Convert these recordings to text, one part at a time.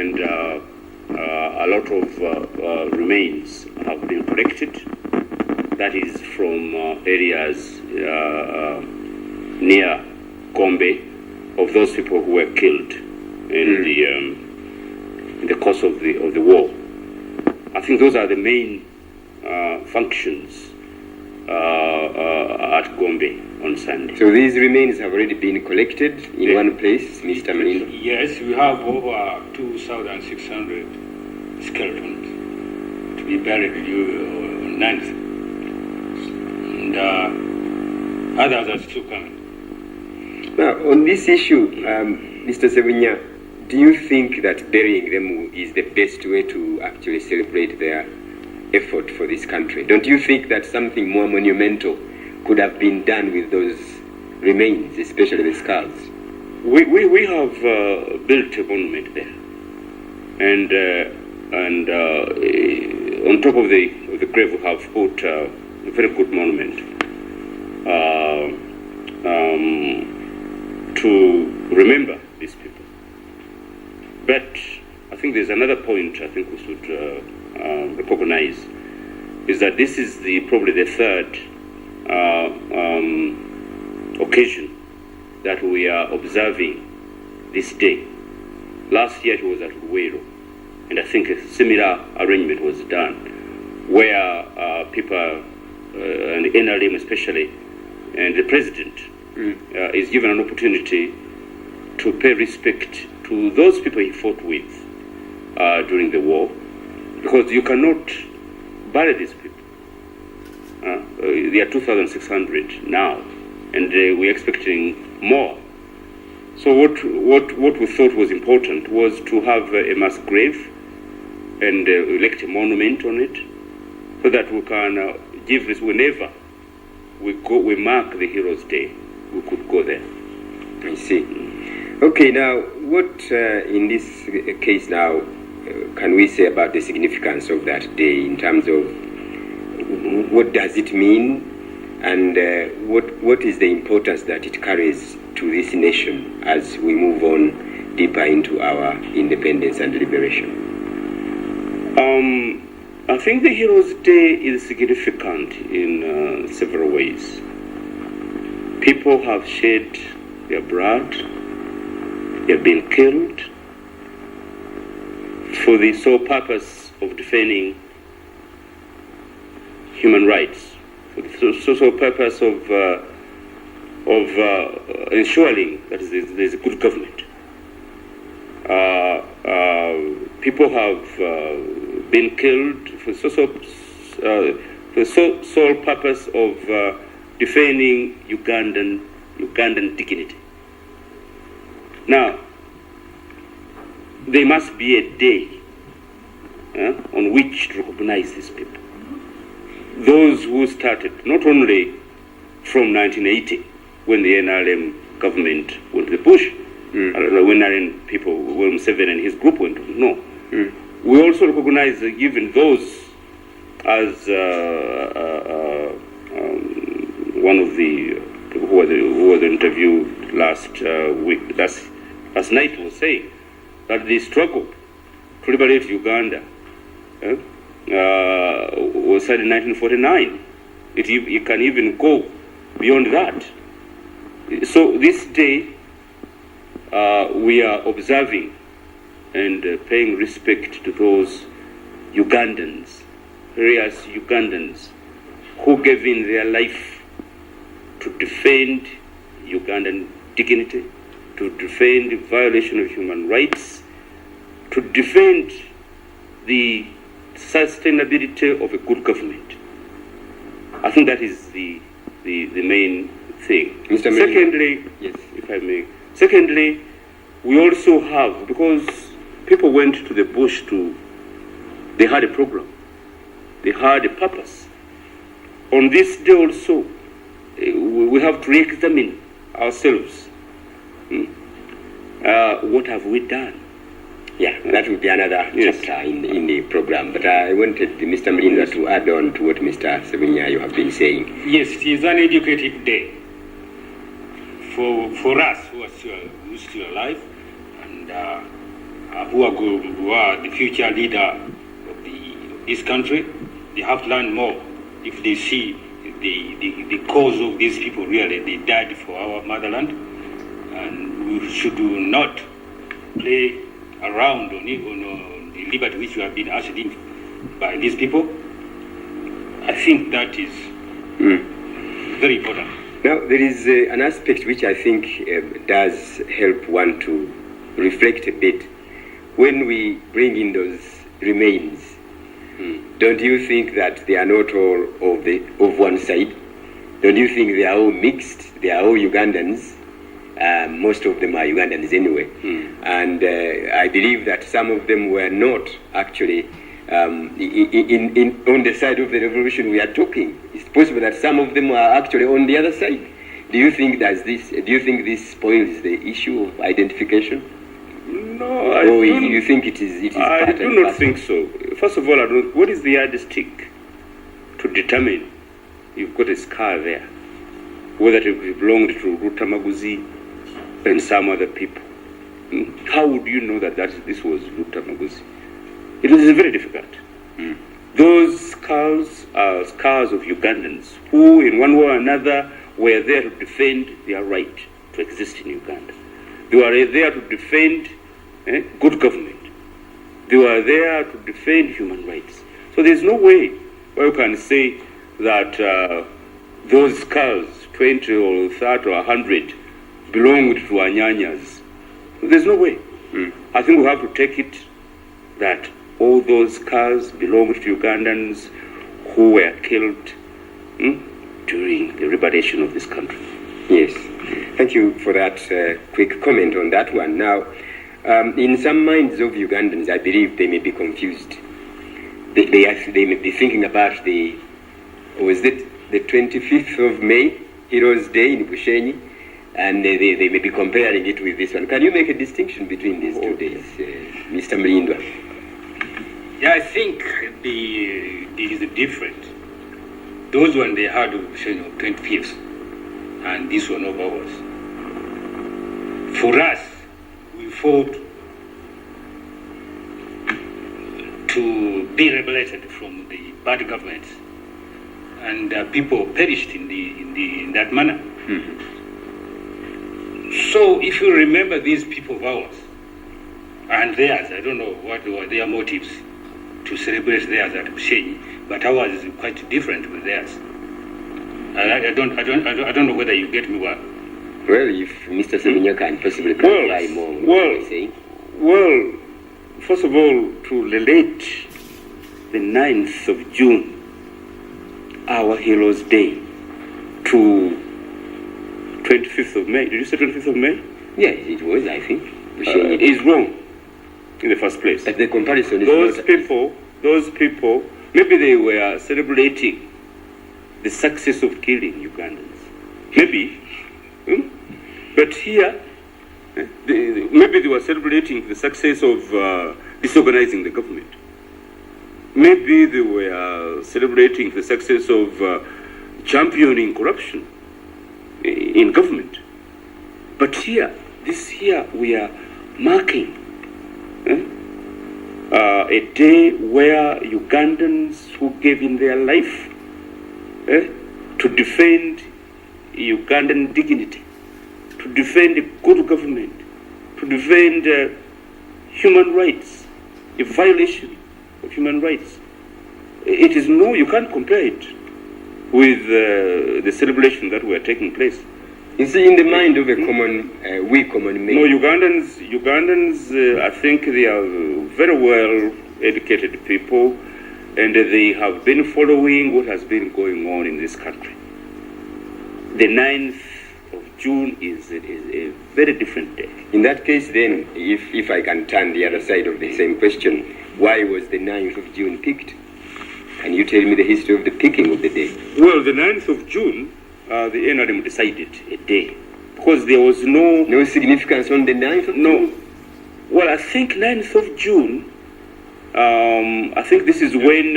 and a lot of remains have been collected. That is from areas near Gombe of those people who were killed in the course of the war. I think those are the main functions at Gombe on Sunday. So these remains have already been collected in one place, Mr. Malindo? Yes, we have over 2,600 skeletons to be buried on 9th. And others are still coming. Now, on this issue, Mr. Sebunya, do you think that burying them is the best way to actually celebrate their effort for this country? Don't you think that something more monumental could have been done with those remains, especially the skulls? We have built a monument there, and on top of the grave we have put a very good monument to remember these people. But I think there's another point I think we should recognize, is that this is probably the third occasion that we are observing this day. Last year it was at Luweero, and I think a similar arrangement was done, where people, and the NRM especially, and the president is given an opportunity to pay respect to those people he fought with during the war, because you cannot bury these people. They are 2,600 now, and we're expecting more. So what we thought was important was to have a mass grave and erect a monument on it, so that we can give this whenever we mark the Heroes' Day, we could go there. I see. Okay, now what in this case now can we say about the significance of that day in terms of what does it mean, and what is the importance that it carries to this nation as we move on deeper into our independence and liberation? I think the Heroes' Day is significant in several ways. People have shed their blood, they have been killed for the sole purpose of defending human rights, for the sole purpose of ensuring that there's a good government. People have been killed for the sole purpose of defending Ugandan dignity. Now, there must be a day on which to recognize these people. Those who started, not only from 1980, when the NRM government went to the bush, when NRM people, William Seven and his group went to, no. We also recognize even those as one of the people who was interviewed last night was saying that the struggle to liberate Uganda was started in 1949. It can even go beyond that. So this day we are observing and paying respect to those Ugandans, various Ugandans, who gave in their life to defend Ugandan dignity, to defend the violation of human rights, to defend the sustainability of a good government. I think that is the main thing. Mr. Secondly, yes, if I may. Secondly, we also have, because people went to the bush they had a program, they had a purpose. On this day also, we have to re-examine ourselves. What have we done? Yeah, that will be another chapter in the program. But I wanted Mr. Mlinda to add on to what Mr. Sebunya you have been saying. Yes, it is an educative day for us who are still alive, and who are the future leader of this country, they have to learn more if they see the cause of these people. Really, they died for our motherland, and we should not play around on the liberty which we have been ushered in by these people. I think that is very important. Now, there is an aspect which I think does help one to reflect a bit. When we bring in those remains, don't you think that they are not all of one side? Don't you think they are all mixed? They are all Ugandans. Most of them are Ugandans anyway. And I believe that some of them were not actually on the side of the revolution we are talking. It's possible that some of them are actually on the other side. Do you think this spoils the issue of identification? No, or you think it is I do not think so. First of all, what is the yardstick to determine you've got a scar there, whether it belonged to Ruta Maguzi and some other people? How would you know that this was Ruta Maguzi? It is very difficult. Those scars are scars of Ugandans who, in one way or another, were there to defend their right to exist in Uganda. They were there to defend good government. They were there to defend human rights. So there's no way where you can say that those scars, 20 or 30 or 100, belonged to Anyanyas. There's no way. I think we have to take it that all those scars belonged to Ugandans who were killed during the liberation of this country. Yes. Thank you for that quick comment on that one. Now, in some minds of Ugandans, I believe they may be confused. They may be thinking about the 25th of May, Heroes Day in Bushenyi, and they may be comparing it with this one. Can you make a distinction between these 2 days, Mr. Mlindwa? Yeah, I think it is different. Those one they had of 25th, and this one of ours. For us, we fought to be liberated from the bad governments, and people perished in that manner. So if you remember these people of ours and theirs, I don't know what were their motives to celebrate theirs at Bushenyi, but ours is quite different with theirs. I don't know whether you get me well. Well, if Mr. Seminya can possibly clarify more what you're saying. Well, first of all, to relate the 9th of June, our Heroes' Day, to 25th of May. Did you say 25th of May? Yes, it was, I think. It is wrong in the first place. But the comparison is those people, maybe they were celebrating the success of killing Ugandans. Maybe. But here, maybe they were celebrating the success of disorganizing the government. Maybe they were celebrating the success of championing corruption in government. But here, we are marking a day where Ugandans who gave in their life to defend Ugandan dignity, to defend good government, to defend human rights, a violation of human rights. It is you can't compare it with the celebration that were taking place. You see, in the mind of a common man. No, Ugandans, I think they are very well educated people, and they have been following what has been going on in this country. The 9th of June is a very different day. In that case, then, if I can turn the other side of the same question, why was the 9th of June picked? Can you tell me the history of the picking of the day? Well, the 9th of June, the NRM decided a day because there was no significance on the 9th of June? No. Well, I think 9th of June, I think this is when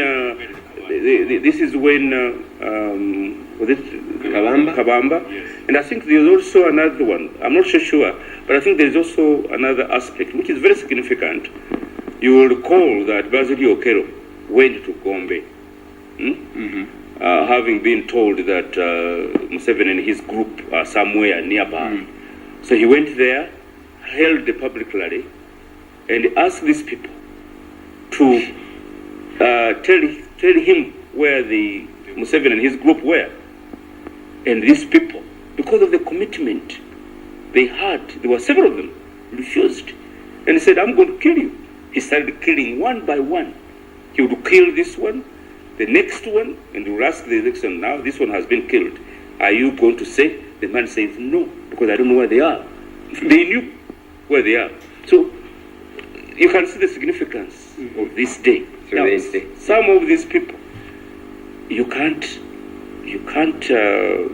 was it Kabamba? Kabamba? Yes. And I think there's also another one. I'm not so sure, but I think there's also another aspect which is very significant. You will recall that Luweero went to Gombe, having been told that Museveni and his group are somewhere nearby. So he went there, held a public rally, and asked these people to tell him where the Museveni and his group were. And these people, because of the commitment they had, there were several of them, refused. And he said, I'm going to kill you. He started killing one by one. He would kill this one, the next one, and he would ask the next one, now this one has been killed. Are you going to say? The man says, no, because I don't know where they are. They knew where they are. So you can see the significance of this day. So now, they some of these people, you can't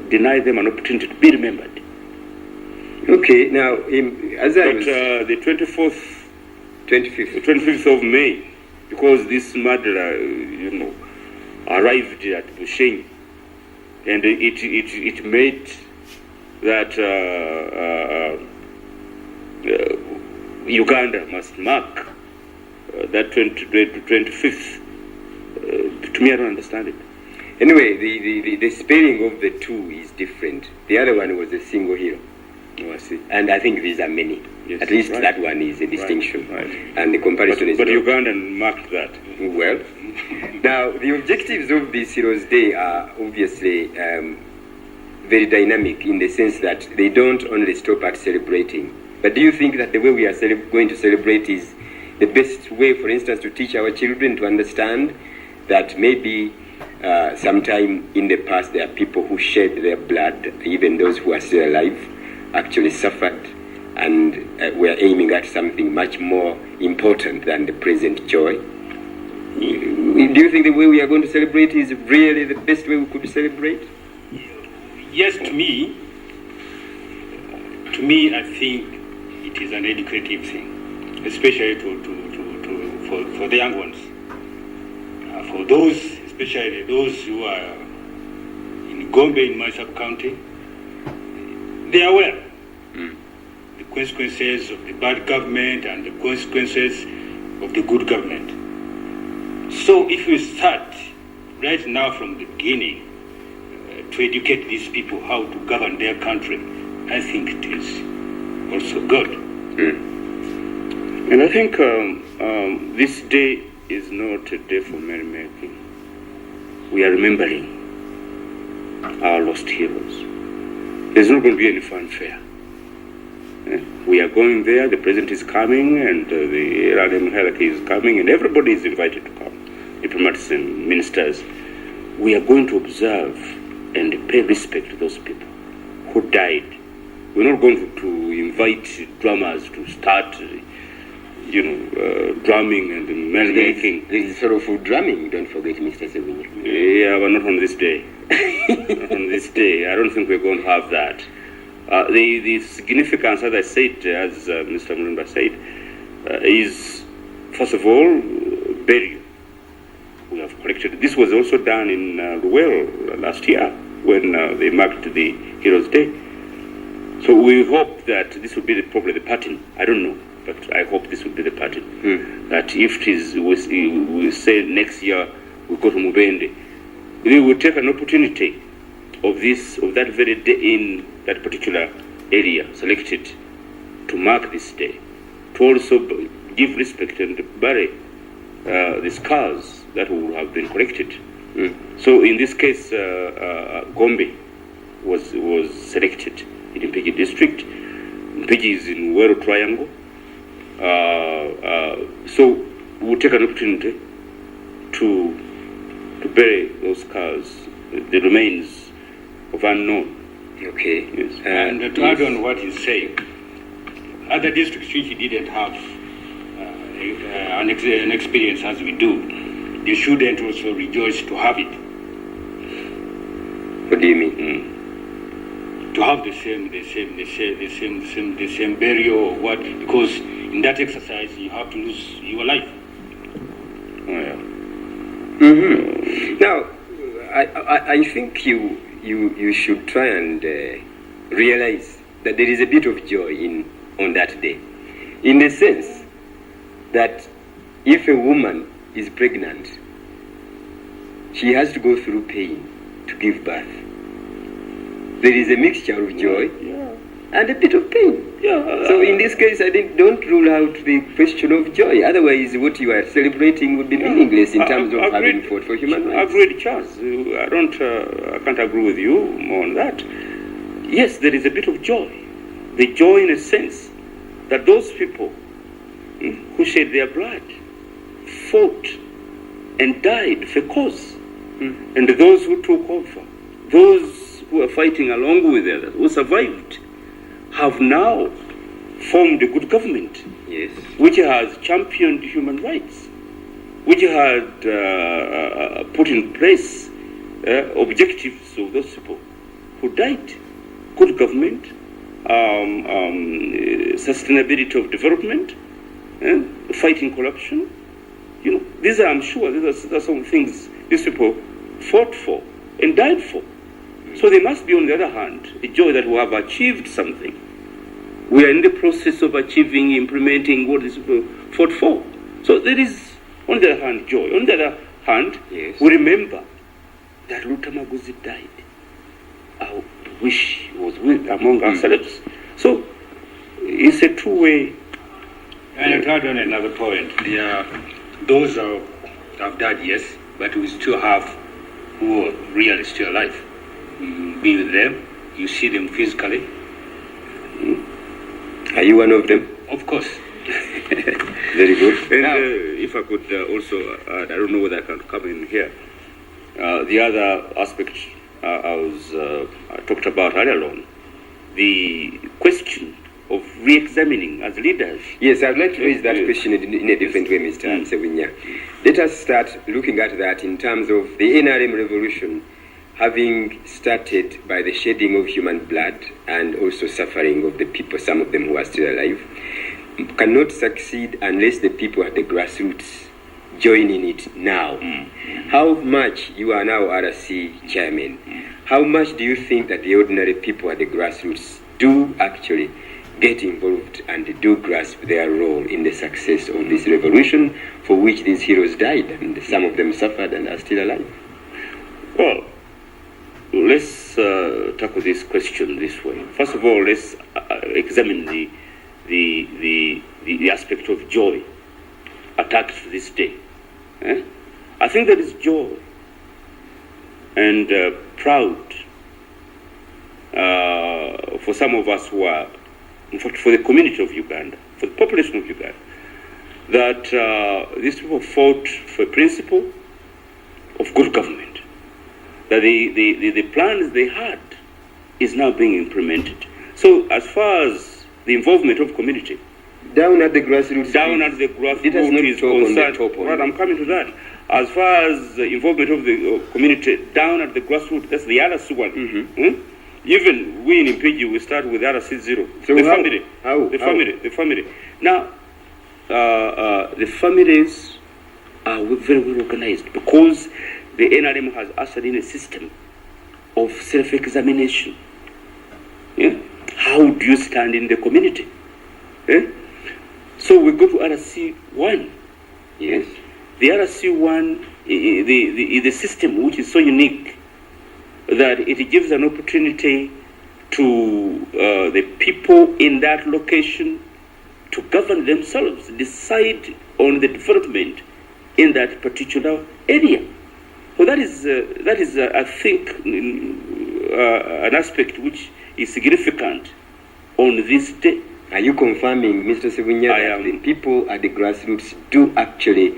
deny them an opportunity to be remembered. Okay, now, as I But was... the 25th. 25th of May, because this murderer, arrived at Bushenyi, and it made that Uganda must mark that 25th. To me, I don't understand it. Anyway, the spelling of the two is different. The other one was a single hero. Oh, I see. And I think these are many. Yes, At least right. that one is a distinction. Right. And the comparison is But not- Ugandan marked that. Well, now the objectives of this Heroes Day are obviously very dynamic in the sense that they don't only stop at celebrating. But do you think that the way we are going to celebrate is the best way, for instance, to teach our children to understand that maybe sometime in the past there are people who shed their blood, even those who are still alive, actually suffered, and we're aiming at something much more important than the present joy? Do you think the way we are going to celebrate is really the best way we could celebrate? Yes, to me, I think it is an educative thing, especially for the young ones. For those, especially those who are in Gombe, in my sub-county, they are aware the consequences of the bad government and the consequences of the good government. So if we start right now from the beginning to educate these people how to govern their country, I think it is also good. And I think this day is not a day for merrymaking. We are remembering our lost heroes. There's not going to be any fanfare. We are going there, the president is coming, and the LRM hierarchy is coming, and everybody is invited to come, diplomats and ministers. We are going to observe and pay respect to those people who died. We're not going to invite drummers to start, drumming and merrymaking. There is sorrowful drumming, don't forget, Mr. Sevinya. Yeah, but not on this day. Not on this day. I don't think we're going to have that. The significance, as I said, as Mr. Mulumba said, is, first of all, burial. We have collected. This was also done in Luweero last year when they marked the Heroes' Day. So we hope that this will be probably the pattern. I don't know, but I hope this will be the pattern. That if it is, we say next year we go to Mubende, we will take an opportunity of that very day in that particular area selected to mark this day, to also give respect and bury the scars that will have been collected. So in this case, Gombe was selected in Mpigi district. Mpigi is in Luweero Triangle. So we'll take an opportunity to bury those scars, the remains of unknown. Okay. Yes. And to add on what he's saying, other districts which didn't have an experience as we do, they shouldn't also rejoice to have it. What do you mean? To have the same burial or what? Because in that exercise you have to lose your life. Oh, yeah. Now, I think you should try and realize that there is a bit of joy on that day, in the sense that if a woman is pregnant, she has to go through pain to give birth. There is a mixture of joy and a bit of pain. So in this case, I think don't rule out the question of joy. Otherwise, what you are celebrating would be meaningless in terms of having fought for human rights. Agreed, Charles. I can't agree with you more on that. Yes, there is a bit of joy. The joy in a sense that those people who shed their blood, fought and died for cause, and those who took over, those who are fighting along with others, who survived, have now formed a good government, yes, which has championed human rights, which had put in place objectives of those people who died. Good government, sustainability of development, fighting corruption. You know, these are, I'm sure, these are some things these people fought for and died for. So there must be, on the other hand, a joy that we have achieved something. We are in the process of achieving, implementing what these people fought for. So there is, on the other hand, joy. On the other hand, yes, we remember that Lutamaguzi died. I wish he was among ourselves. So it's a two-way. And to add on another point, those who have died, yes, but we still have who are really still alive. You be with them, you see them physically. Are you one of them? Of course. Very good. And if I could also add, I don't know whether I can come in here. The other aspect I talked about earlier on, the question of re-examining as leaders. Yes, I'd like to raise that question in a different way, Mr. Sewinya. Let us start looking at that in terms of the NRM revolution having started by the shedding of human blood and also suffering of the people, some of them who are still alive, cannot succeed unless the people at the grassroots join in it now. How much, you are now RC chairman, how much do you think that the ordinary people at the grassroots do actually get involved and do grasp their role in the success of this revolution for which these heroes died and some of them suffered and are still alive? Well, let's tackle this question this way. First of all, let's examine the aspect of joy attached to this day. I think there is joy and proud for some of us who are, in fact, for the community of Uganda, for the population of Uganda, that these people fought for a principle of good government, that the plans they had is now being implemented. So as far as the involvement of community, down at the grassroots, it has not is concerned. Right, I'm coming to that. As far as the involvement of the community down at the grassroots, that's the RC one. Even we in Impigi, we start with RC0. So the family. Now, the families are very well organized because the NRM has ushered in a system of self-examination. How do you stand in the community? So we go to RC1. Yes. The RC1 is the system which is so unique that it gives an opportunity to the people in that location to govern themselves, decide on the development in that particular area. So that is I think, an aspect which is significant on this day. Are you confirming, Mr. Sewinya, that the people at the grassroots do actually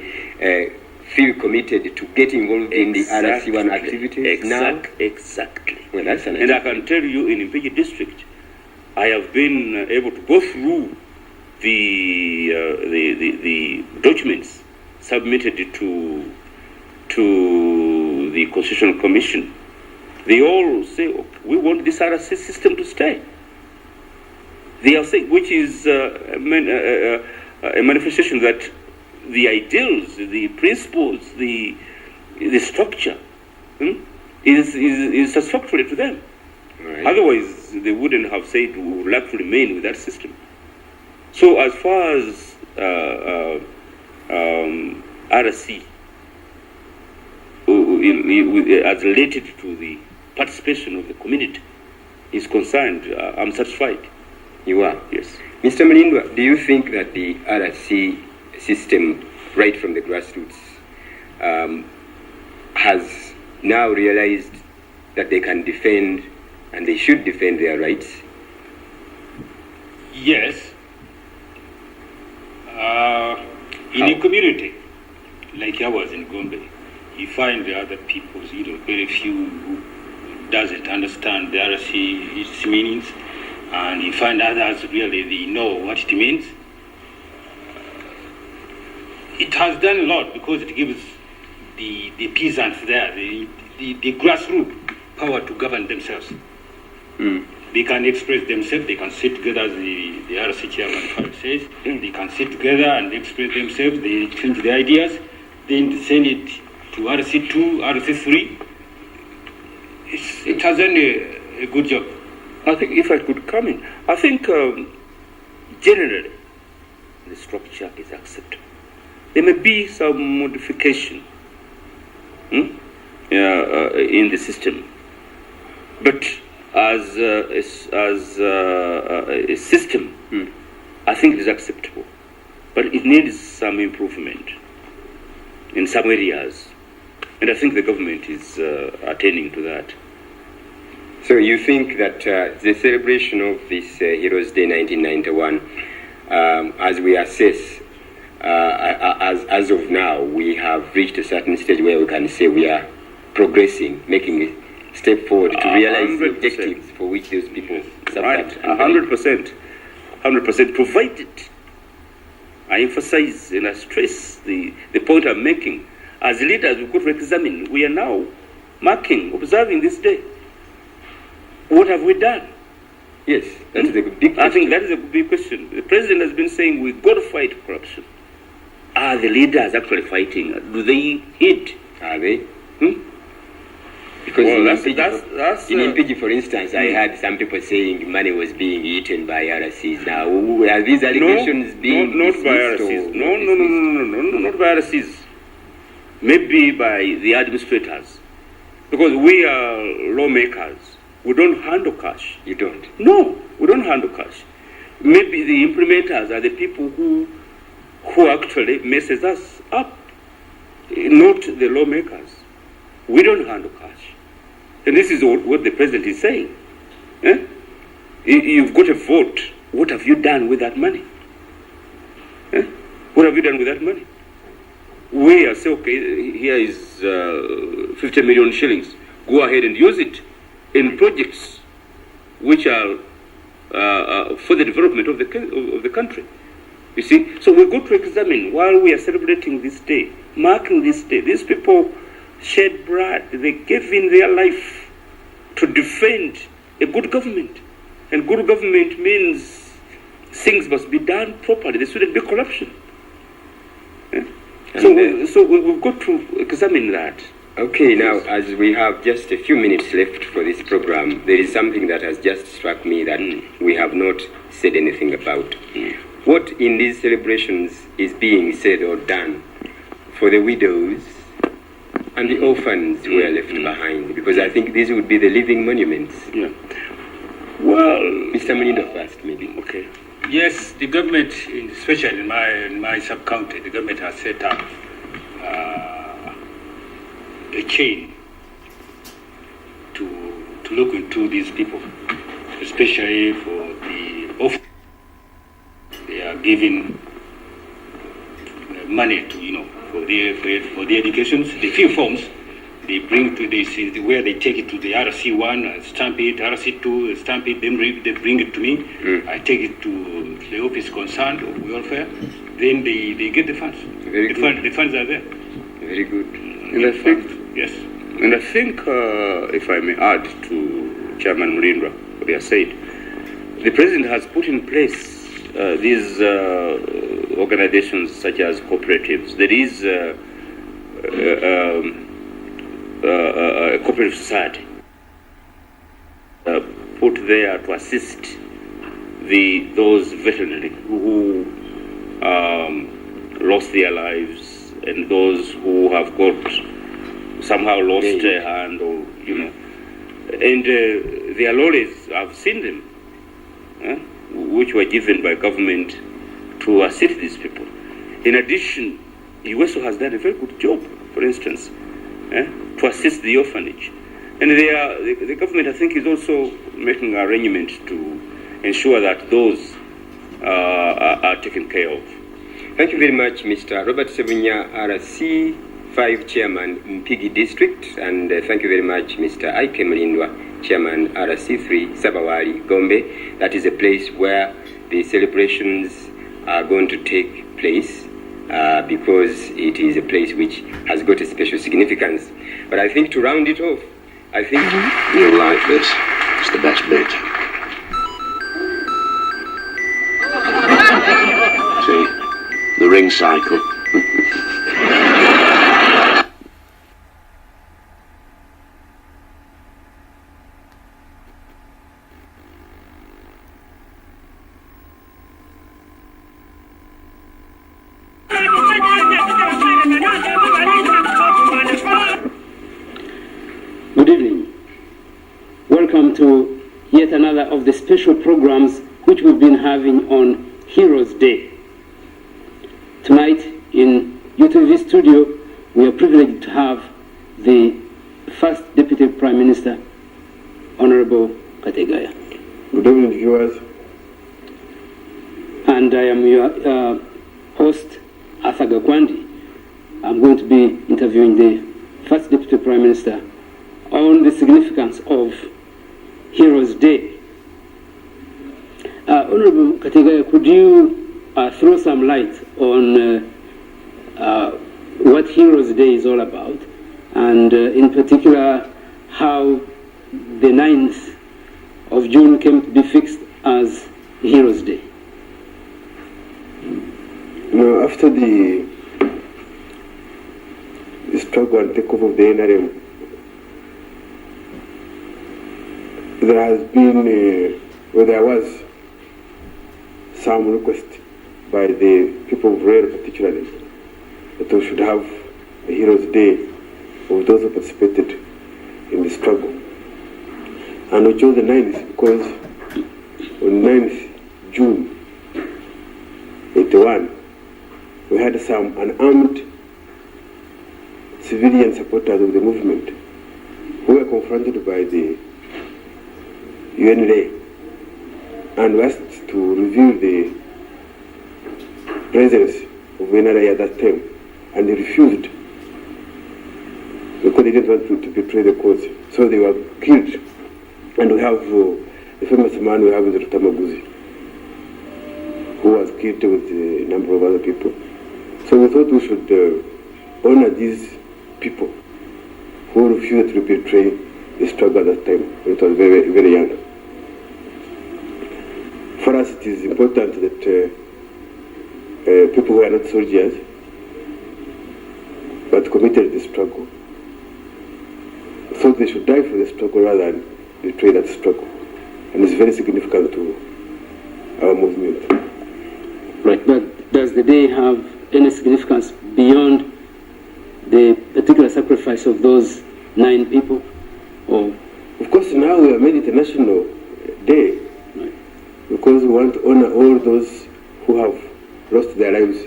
feel committed to get involved in the RC1 activities now? Exactly. Well, that's an and I can tell you, in Impigi district, I have been able to go through the documents submitted to the Constitutional Commission. They all say, okay, we want this RC system to stay. They are saying, which is a manifestation that the ideals, the principles, the structure is satisfactory to them. Right. Otherwise, they wouldn't have said we would like to remain with that system. So as far as RC, as related to the participation of the community is concerned, I'm satisfied. You are? Yes. Mr. Mulindwa, do you think that the RC system, right from the grassroots, has now realized that they can defend and they should defend their rights? Yes. In a community like ours in Gombe, you find the other people's, very few who doesn't understand the RC, its meanings, and you find others really they know what it means. It has done a lot because it gives the peasants there, the grassroots power to govern themselves. They can express themselves, they can sit together as the RC chairman says, they can sit together and express themselves, they change their ideas, then send it to RC2, RC3. It has done a good job. I think if I could come in, I think generally the structure is acceptable. There may be some modification in the system, but as a system, I think it is acceptable. But it needs some improvement in some areas, and I think the government is attending to that. So you think that the celebration of this Heroes Day 1991, as we assess, as of now, we have reached a certain stage where we can say we are progressing, making a step forward to realize the objectives for which those people suffered. 100%. 100%, provided I emphasize and I stress the point I'm making. As leaders, we could examine. We are now marking, observing this day. What have we done? Yes, that is a big question. I think that is a big question. The president has been saying we've got to fight corruption. Are the leaders actually fighting? Do they hit? Are they? Because in Impigi, for instance, I heard some people saying money was being eaten by RCs. Now, are these allegations being not by RCs? No, not by RCs. Maybe by the administrators. Because we are lawmakers. We don't handle cash. You don't? No, we don't handle cash. Maybe the implementers are the people who actually messes us up, not the lawmakers. We don't handle cash. And this is what the president is saying. You've got a vote. What have you done with that money? What have you done with that money? We are saying, okay, here is 50 million shillings. Go ahead and use it in projects which are for the development of the country. You see, so we've got to examine while we are celebrating this day, marking this day. These people shed blood. They gave in their life to defend a good government, and good government means things must be done properly. There shouldn't be corruption. So we've got to examine that. Okay, now as we have just a few minutes left for this program, there is something that has just struck me that we have not said anything about. What in these celebrations is being said or done for the widows and the orphans who are left behind? Because I think these would be the living monuments. Yeah. Well, Mr. Munindo first, maybe. Okay. Yes, the government, especially in my sub-county, the government has set up a chain to look into these people, especially for the orphans. They are giving money to for the educations. The few forms they bring to this where they take it to the RC1, stamp it, RC2, stamp it. Then they bring it to me. I take it to the office concerned of welfare. Then they get the funds. The funds are there. Very good. And I think yes. And I think, if I may add to Chairman Mulindwa, what he has said, the President has put in place these organizations such as cooperatives. There is cooperative society put there to assist those veterans who lost their lives and those who have got somehow lost a hand, or and their lorries, I've seen them, which were given by government to assist these people. In addition, USO has done a very good job, for instance, to assist the orphanage. And the government, I think, is also making arrangements to ensure that those are taken care of. Thank you very much, Mr. Robert Sebunya, RC5 Chairman, Mpigi District, and thank you very much, Mr. Ike Mulindwa, Chairman, RC3 Sabawali, Gombe. That is a place where the celebrations are going to take place because it is a place which has got a special significance. But I think to round it off, I think you'll like this. It's the best bit. See, the ring cycle. Good evening. Welcome to yet another of the special programs which we've been having on Heroes Day. Tonight in UTV studio, we are privileged to have the first Deputy Prime Minister, Honorable Kategaya. Good evening, viewers. And I am your host, Arthur Gakwandi. I'm going to be interviewing the first Deputy Prime Minister on the significance of Heroes Day. Honorable Kategaya, could you throw some light on what Heroes Day is all about, and in particular how the 9th of June came to be fixed as Heroes Day? After the struggle and takeover of the NRM, there has been, there was some request by the people of Luweero particularly that we should have a Heroes Day of those who participated in the struggle. And we chose the 9th because on 9th June 81, we had some unarmed civilian supporters of the movement who were confronted by the UNLA and asked to review the presence of UNLA at that time, and they refused because they didn't want to betray the cause. So they were killed, and we have the famous man we have is Rutamaguzi, who was killed with a number of other people. So we thought we should honor these people who refused to betray the struggle at that time when it was very, very young. For us, it is important that people who are not soldiers but committed the struggle, thought they should die for the struggle rather than betray that struggle. And it's very significant to our movement. Right, but does the day have any significance beyond the particular sacrifice of those 9 people? Or? Of course, now we have made it a national day, right, because we want to honor all those who have lost their lives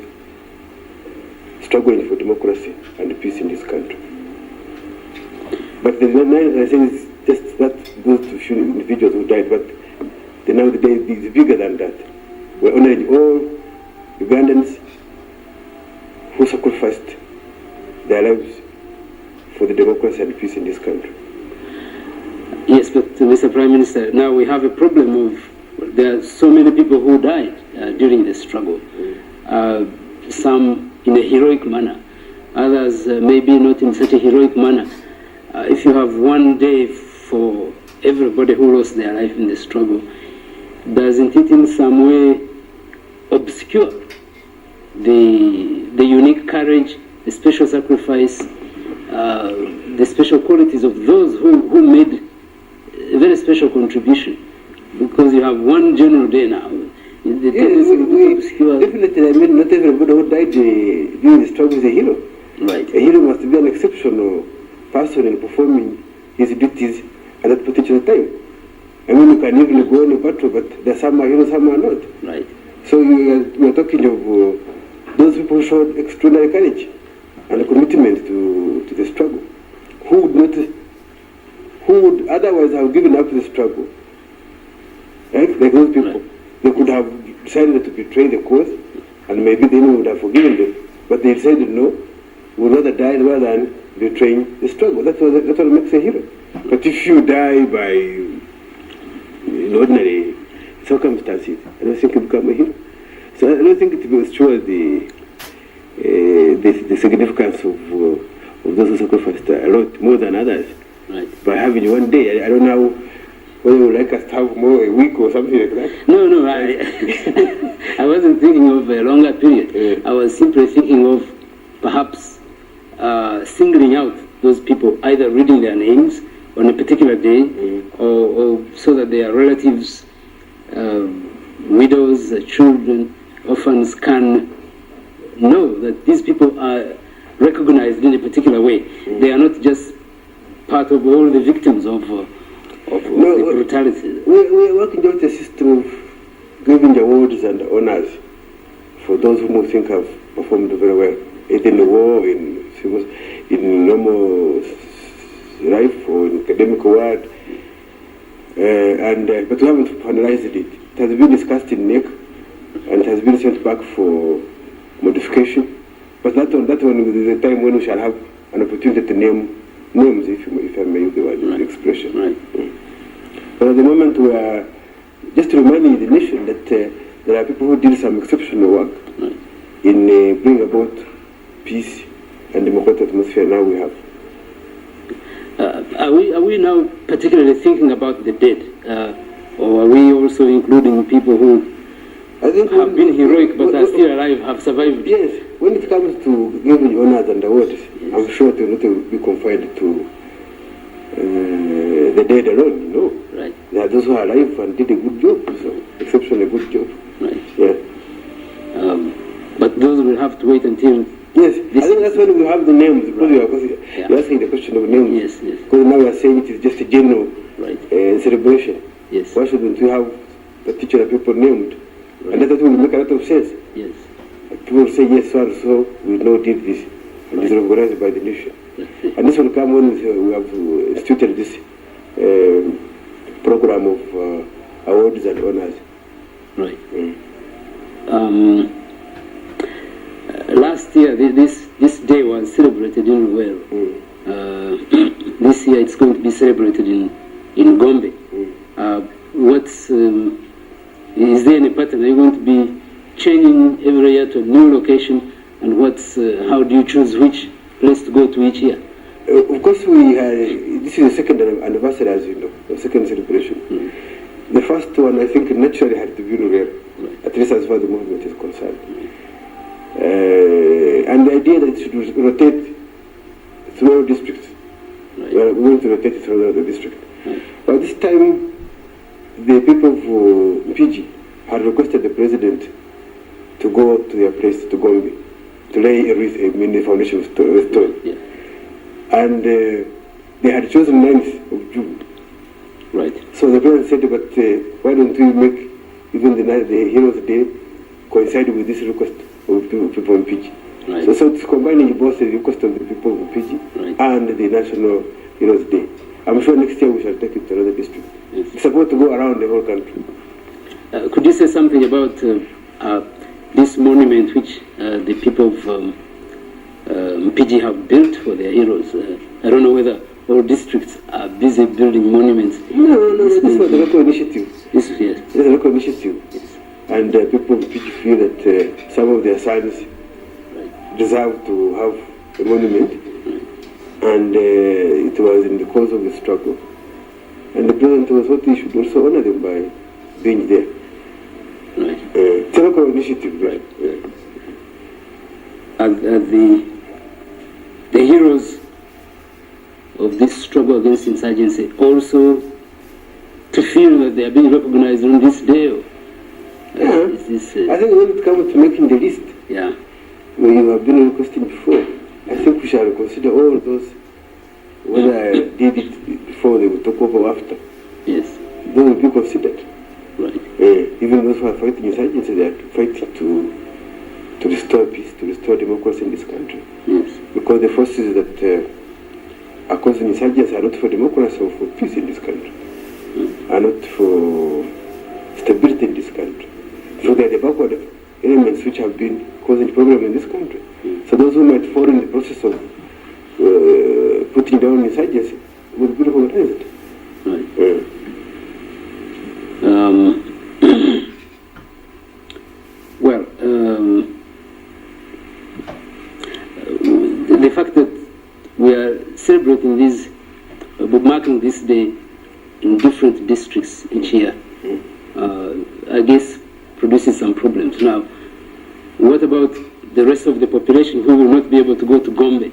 struggling for democracy and peace in this country. But the 9th, I think, is just that goes to few individuals who died, but now the day is bigger than that. We're honoring all Ugandans who sacrificed their lives for the democracy and peace in this country. Yes, but Mr. Prime Minister, now we have a problem of there are so many people who died during the struggle. Some in a heroic manner, others maybe not in such a heroic manner. If you have one day for everybody who lost their life in the struggle, doesn't it in some way obscure the unique courage, the special sacrifice, the special qualities of those who made a very special contribution, because you have one general day now. The definitely, I mean, not everybody who died during the struggle is a hero. Right. A hero must be an exceptional person in performing his duties at that particular time. I mean, you can even go in a battle, but there are some are heroes, some are not. Right. So we are talking of those people who showed extraordinary courage and commitment to the struggle. Who would otherwise have given up the struggle? Right? Like those people. Right. They could have decided to betray the cause, and maybe the enemy would have forgiven them. But they decided, no, we would rather die rather than betraying the struggle. That's what makes a hero. But if you die by ordinary circumstances, I don't think you become a hero. So I don't think it will show the significance of those who sacrificed a lot more than others. Right. By having one day, I don't know whether you would like us to have more, a week or something like that. No, I wasn't thinking of a longer period. I was simply thinking of perhaps singling out those people, either reading their names on a particular day, or so that their relatives, widows, children, orphans can know that these people are recognized in a particular way. They are not just part of all the victims of the brutality. We're working out a system of giving the awards and honors for those whom we think have performed very well, either in the war, in normal life, or in academic world. But we haven't finalized it. It has been discussed in NEC, and it has been sent back for modification. But that one is the time when we shall have an opportunity to name names, if I may use the word, expression. Right. But at the moment we are just reminding the nation that there are people who did some exceptional work in bringing about peace and democratic atmosphere now we have. Are we now particularly thinking about the dead, or are we also including people who have been heroic but are still alive, have survived? Yes, when it comes to giving honors and awards, yes. I'm sure it will not be confined to the dead alone, no. Right. There are those who are alive and did a good job, so exceptionally good job. Right. Yeah. But those will have to wait until. Yes, I think that's when we have the names, because you're asking the question of names. Yes, yes. Because now we are saying it is just a general celebration. Yes. Why shouldn't we have particular people named? Right. And that will make a lot of sense. Yes. People will say, yes, so and so, we know did this, and it's recognized by the nation. And this will come when we have instituted this program of awards and honors. Right. Last year, this day was celebrated in Luweero. This year, it's going to be celebrated in Gombe. Is there any pattern? Are you going to be changing every year to a new location? And how do you choose which place to go to each year? Of course, this is the second anniversary, as you know, the second celebration. The first one, I think, naturally had to be Luweero, at least as far as the movement is concerned. And the idea that it should rotate through all districts. We are going to rotate it through the district. But this time, the people of Mpigi had requested the president to go to their place, to Gombe, to lay a wreath, the foundation stone. Yeah. And they had chosen 9th of June. Right. So the president said, but why don't we make even the Heroes Day coincide with this request of people in Mpigi? Right. So it's combining both the request of the people of Mpigi and the National Heroes Day. I'm sure next year we shall take it to another district. Yes. It's supposed to go around the whole country. Could you say something about this monument which the people of Mpigi have built for their heroes? I don't know whether all districts are busy building monuments. No, this was a local initiative. Yes. It's a local initiative. Yes. And people of Mpigi feel that some of their sons deserve to have a monument. And it was in the course of the struggle. And the president was thought he should also honor them by being there. Right. It's a local initiative. Right. The heroes of this struggle against insurgency also to feel that they are being recognized on this day? Yeah. I think when it comes to making the list, yeah, where you have been requesting before, I think we shall consider all those, whether I did it before they will talk over after. Yes. Those will be considered. Right. Even those who are fighting insurgency, they are fighting to restore peace, to restore democracy in this country. Yes. Because the forces that are causing insurgency are not for democracy or for peace in this country, are not for stability in this country. So they are the backward elements which have been causing problems in this country. So those who might fall in the process of putting down insurgency will be recognized. Right. Well, the fact that we are celebrating this, marking this day in different districts each year, I guess produces some problems. Now, what about the rest of the population who will not be able to go to Gombe?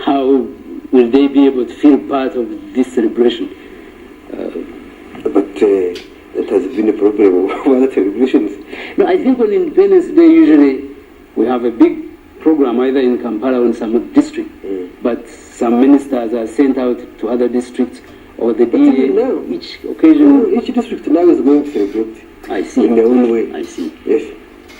How will they be able to feel part of this celebration? But that has been a problem of other celebrations. No, I think on Independence Day usually we have a big program either in Kampala or in some district, but some ministers are sent out to other districts, or the DA, now, each occasion. Each district now is going to celebrate. I see. In their own way. I see. Yes.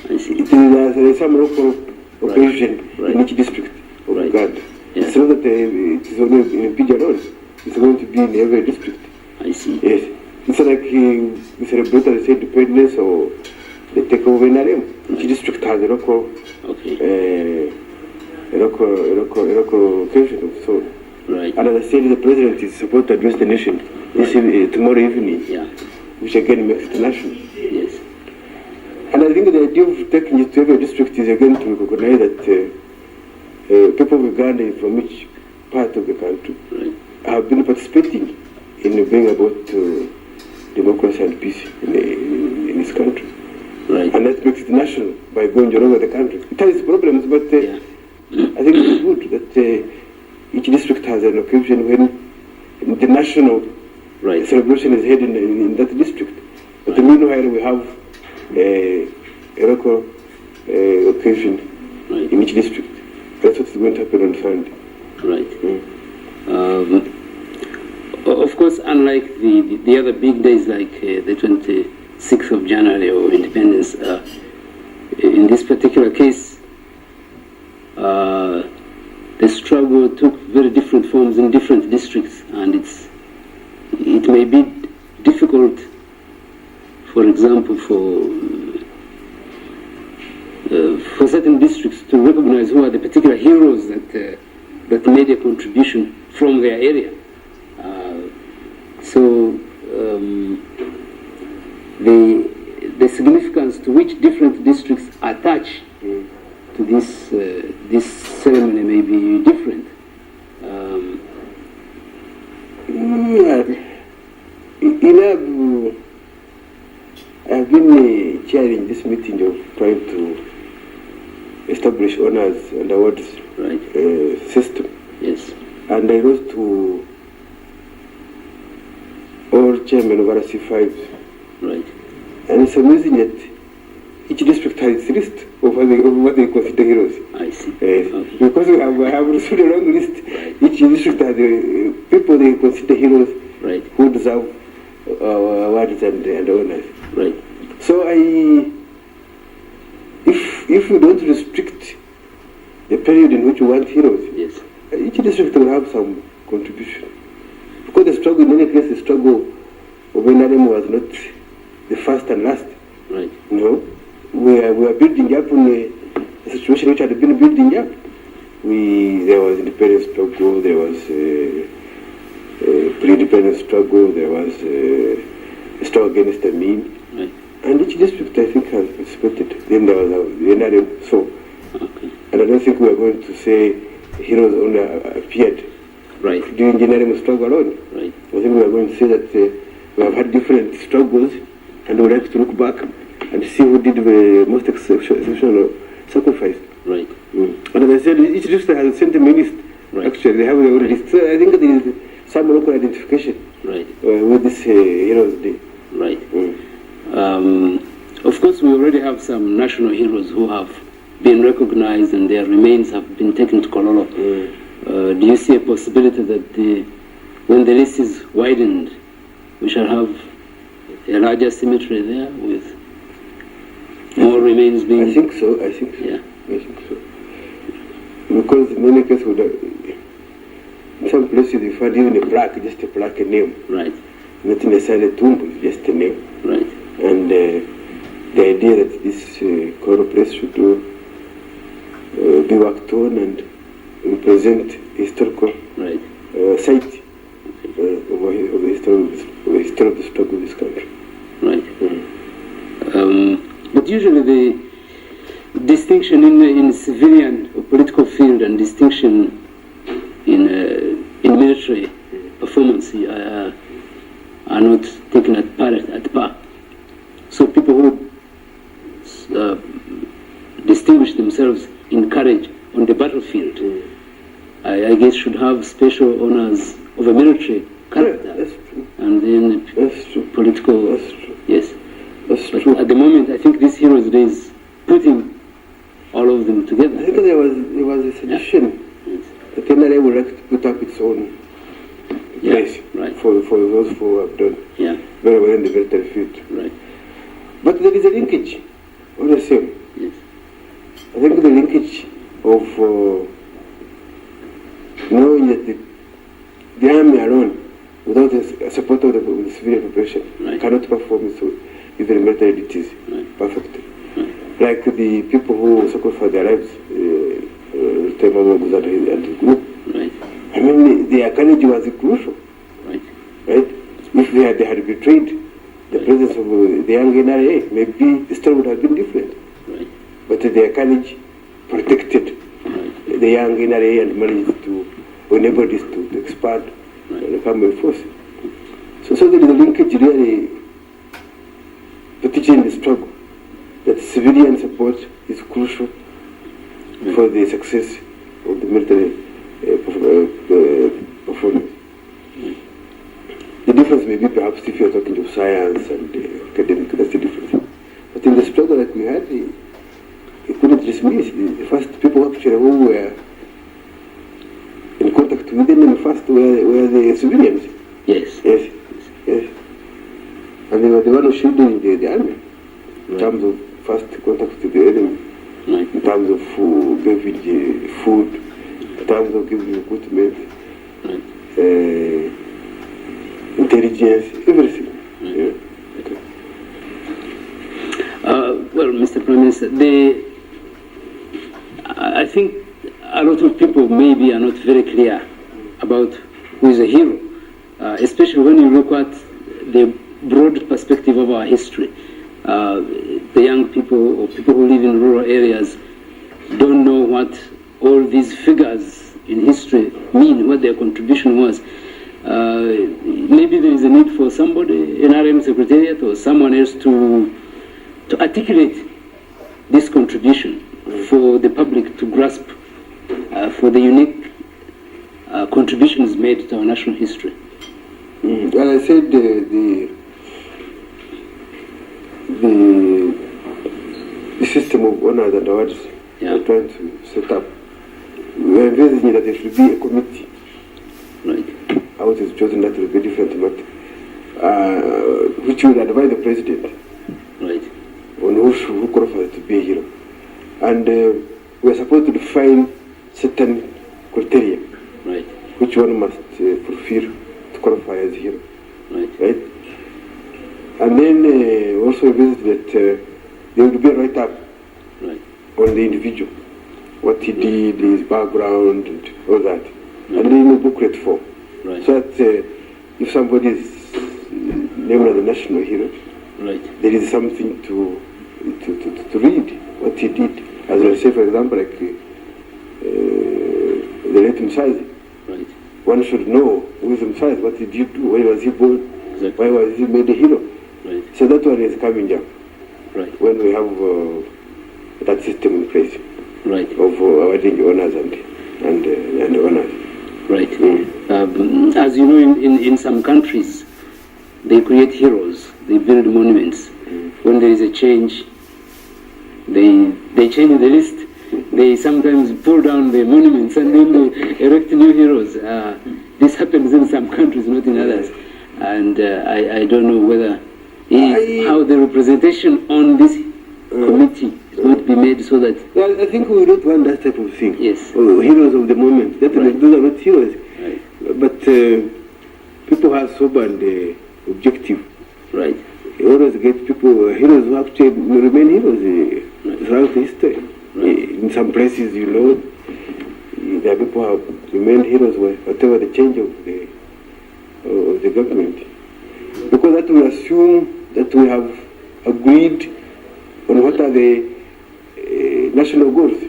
I see. There is some local occasion Right. in each district of Right. Uganda. Yeah. It's not that it is only in Pidgin alone. It's going to be in every district. I see. Yes. It's like we celebrate the independence or the takeover in NRM. Each district has a local, Okay. a local occasion of so. Right. And as I said, the president is supposed to address the nation this tomorrow evening, Yeah. which again makes it national. Yes. And I think the idea of taking it to every district is again to recognize that people of Uganda from each part of the country Right. have been participating in bringing about democracy and peace in this country. Right. And that makes it national by going all over the country. It has its problems, but Yeah. I think it's good that each district has an occasion when the national Right. celebration is held in that district. But meanwhile, we have a local occasion Right. in each district. That's what's going to happen on Sunday. Right. Of course, unlike the other big days like the 26th of January or Independence, in this particular case, the struggle took very different forms in different districts, and it may be difficult, for example, for certain districts to recognize who are the particular heroes that made a contribution from their area. So the significance to which different districts attach to this ceremony may be different. I've been chairing this meeting of trying to establish honors and awards Right. system. Yes. And I wrote to all chairmen of RC5. Right. And it's amusing that each district has its list of what they consider heroes. I see. Yes. Okay. Because we have received a long list. Each district has people they consider heroes Right. who deserve awards and honors. Right. So if we don't restrict the period in which we want heroes, Yes. each district will have some contribution. Because the struggle, in any case, the struggle of NRM was not the first and last. Right. No, we are building up in a situation which had been building up. There was independence struggle, there was pre-independence struggle, there was a struggle against the mean. Right. And each district, I think, has participated. Then there was the NRM. So, Okay. and I don't think we are going to say heroes only appeared Right. during the NRM struggle alone. Right. I think we are going to say that we have had different struggles, and we would like to look back and see who did the most exceptional sacrifice. Right. And as I said, each district has sent them a list Right. Actually, they have their own list. So I think there is some local identification Right. with this Heroes Day. Right. Of course, we already have some national heroes who have been recognized and their remains have been taken to Kololo. Do you see a possibility that when the list is widened, we shall have a larger cemetery there with more remains being... I think so. I think so. Yeah. I think so. Because in many cases, in some places you find even a plaque, just a plaque, a name. Right. Not necessarily a tomb, it's just a name. Right. And the idea that this Kololo place should be worked on and represent historical Right. site of the history of the struggle of this country. Right. But usually the distinction in civilian or political field and distinction in military performance are not taken at par. So people who distinguish themselves in courage on the battlefield, I guess should have special honors of a military character. Yeah, that's true. And then That's true. political. That's true. Yes. That's But true. at the moment, I think this Heroes Day is putting all of them together. I think there was a suggestion that NRA would like to put up its own place Right. for those who have done Yeah. very well in the military field. Right. But there is a linkage, all the same. Yes. I think the linkage of knowing that the army alone, without the support of the civilian population, Right. cannot perform its even military duties Right. perfectly. Like the people who sacrificed their lives, and his group. Right. I mean, their courage was crucial, Right. right? If they had betrayed the presence of the young NRA, maybe the story would have been different. Right. But their courage protected Right. the young NRA and managed to enable this to expand and become a force. So there is a linkage really, particularly in the struggle, that civilian support is crucial for the success of the military performance. The difference may be perhaps if you're talking of science and academic, that's the difference. But in the struggle that we had, you couldn't dismiss the first people actually who were in contact with them in the first were the civilians. Yes. Yes, yes. And they were the one who shielded the army in terms of first contact with the enemy, Right. in terms of giving food, in terms of giving equipment, Right. intelligence, everything. Yeah. Well, Mr. Prime Minister, I think a lot of people maybe are not very clear about who is a hero, especially when you look at the broad perspective of our history. The young people or people who live in rural areas don't know what all these figures in history mean, what their contribution was. Maybe there is a need for somebody, an RM Secretariat or someone else to articulate this contribution for the public to grasp, for the unique contributions made to our national history. Well, I said the system of honors and awards we're trying to set up. We are envisaging that there should be a committee. Right. How it is chosen, that will be different, but which will advise the president Right. on who qualifies to be a hero. And we are supposed to define certain criteria Right. which one must fulfill to qualify as a hero. Right. Right? And then also visit that there will be a write-up Right. on the individual, what he did, his background, and all that. And then in a booklet form. Right. So that if somebody is named as a national hero, Right. there is something to read what he did. As I say, for example, like the late Msazi. Right. One should know who is Msazi, what did he do, why was he born, Exactly. why was he made a hero. Right. So that one is coming up Right. when we have that system in place Right. of awarding honors and honors. Right. As you know, in some countries, they create heroes, they build monuments. When there is a change, they change the list. They sometimes pull down the monuments and then they erect new heroes. This happens in some countries, not in others. And I don't know whether how the representation on this committee is going to be made so that... Well, I think we don't want that type of thing. Yes. Heroes of the moment. Those are not heroes. Right. But people have sober and objective. Right. You always get people, heroes who have to remain heroes throughout history. Right. In some places, you know, there are people who have remained heroes whatever the change of the government. Because that will assume that we have agreed on what are the national goals.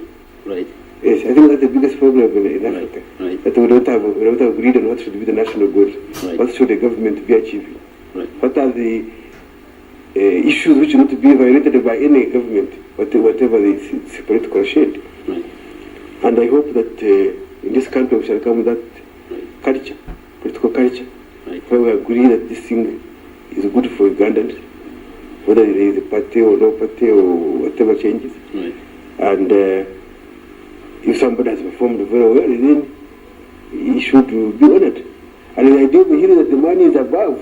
Right. Yes, I think that's the biggest problem in Africa. Right. That we don't have agreed on what should be the national goals. Right. What should the government be achieving? Right. What are the issues which are not to be violated by any government, whatever its political shade? Right. And I hope that in this country we shall come with that culture, political culture, where we agree that this thing is good for Ugandans, whether there is a party or no party or whatever changes. Right. And if somebody has performed very well, then he should be honored. And the idea over here is that the money is above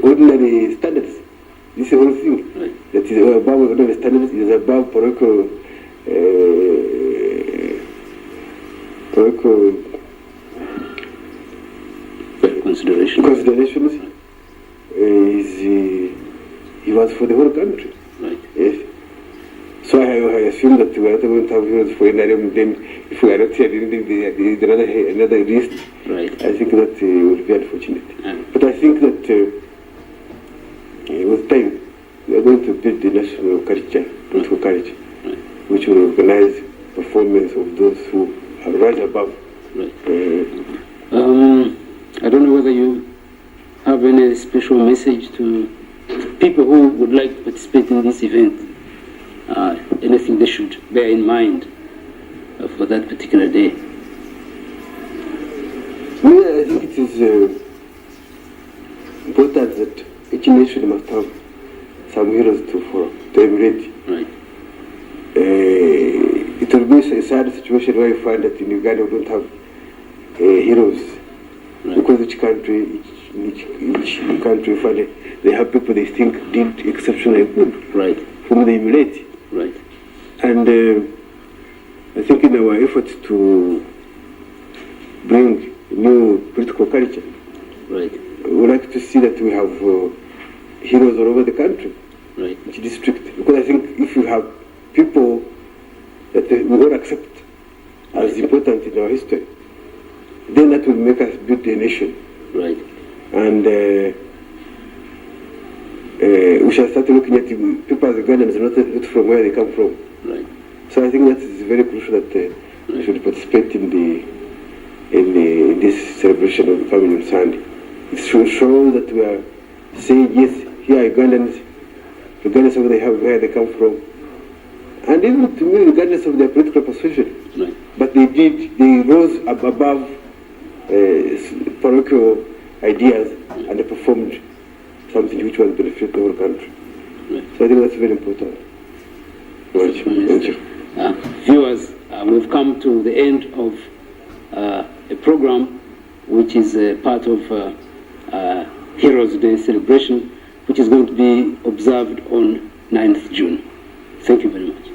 ordinary standards. This is the whole thing. Right. That is above ordinary standards, is above parochial considerations. He was for the whole country. Right. Yes. So I assume that we are not going to have heroes for NRM. Then if we are not here, there is another list. Right. I think that would be unfortunate. But I think that with time, we are going to build the national culture, political culture, which will organize performance of those who are right above. Right. I don't know whether you have any special message to people who would like to participate in this event. Anything they should bear in mind for that particular day. Well, I think it is important that each nation must have some heroes to follow, to emulate. Right. It will be a sad situation where you find that in Uganda we don't have heroes. Right. Because each country you find they have people they think did exceptionally good. Right. Whom they emulate. Right. And I think in our efforts to bring new political culture, right, we would like to see that we have heroes all over the country, right, each district. Because I think if you have people that we all accept as important in our history, then that will make us build a nation. Right. And we shall start looking at people as Ugandans, not from where they come from. Right. So I think that is very crucial that we should participate in this celebration of coming on Sunday. It should show that we are saying, yes, here are Ugandans, regardless of where they come from, and even to me, regardless of their political persuasion. Right. But they rose above parochial ideas and they performed something which was benefit the whole country. Right. So I think that's very important. Thank you. Viewers, we've come to the end of a program which is part of Heroes Day celebration, which is going to be observed on 9th June. Thank you very much.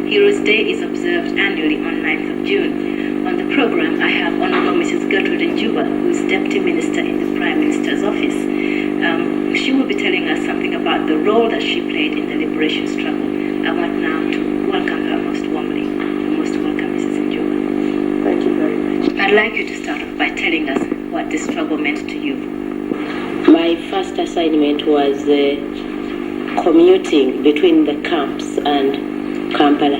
Heroes Day is observed annually on 9th of June. On the program, I have Honorable Mrs. Gertrude Njuba, who is Deputy Minister in the Prime Minister's office. She will be telling us something about the role that she played in the liberation struggle. I want now to welcome her most warmly. Most welcome, Mrs. Njuba. Thank you very much. I'd like you to start off by telling us what this struggle meant to you. My first assignment was commuting between the camps and Kampala.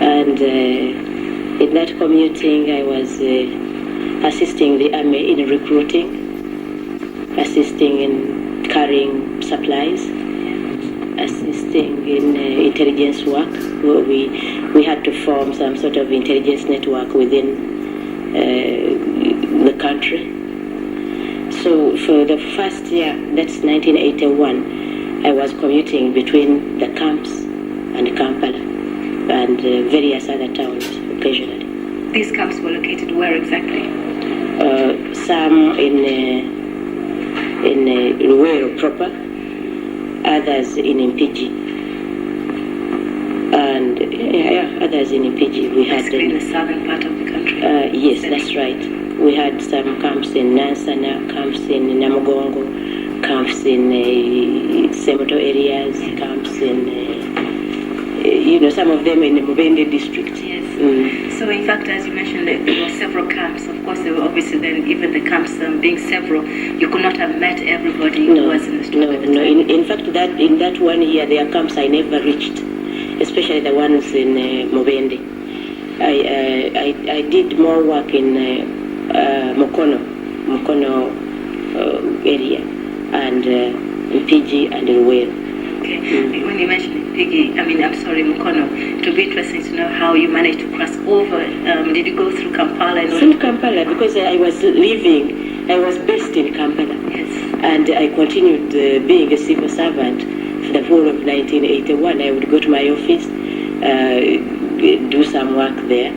And in that commuting, I was assisting the army in recruiting, assisting in carrying supplies, assisting in intelligence work. Where we had to form some sort of intelligence network within the country. So for the first year, that's 1981, I was commuting between the camps and Kampala and various other towns occasionally. These camps were located where exactly? Some in Luweero proper, others in Mpigi, and others in Mpigi. We had in the southern part of the country. Yes, that's right. We had some camps in Nansana, camps in Namugongo, camps in Semoto areas, camps in some of them in the Mubende district. Yes. So in fact, as you mentioned, there were several camps. Of course, there were obviously then even the camps being several, you could not have met everybody who was in the struggle. No. In fact, in that 1 year, there are camps I never reached, especially the ones in Mubende. I did more work in Mukono area and Mpigi and Luweero. Okay. When you mentioned Mukono, it would be interesting to know how you managed to cross over. Did you go through Kampala? Through Kampala, because I was based in Kampala. Yes. And I continued being a civil servant for the whole of 1981. I would go to my office, do some work there,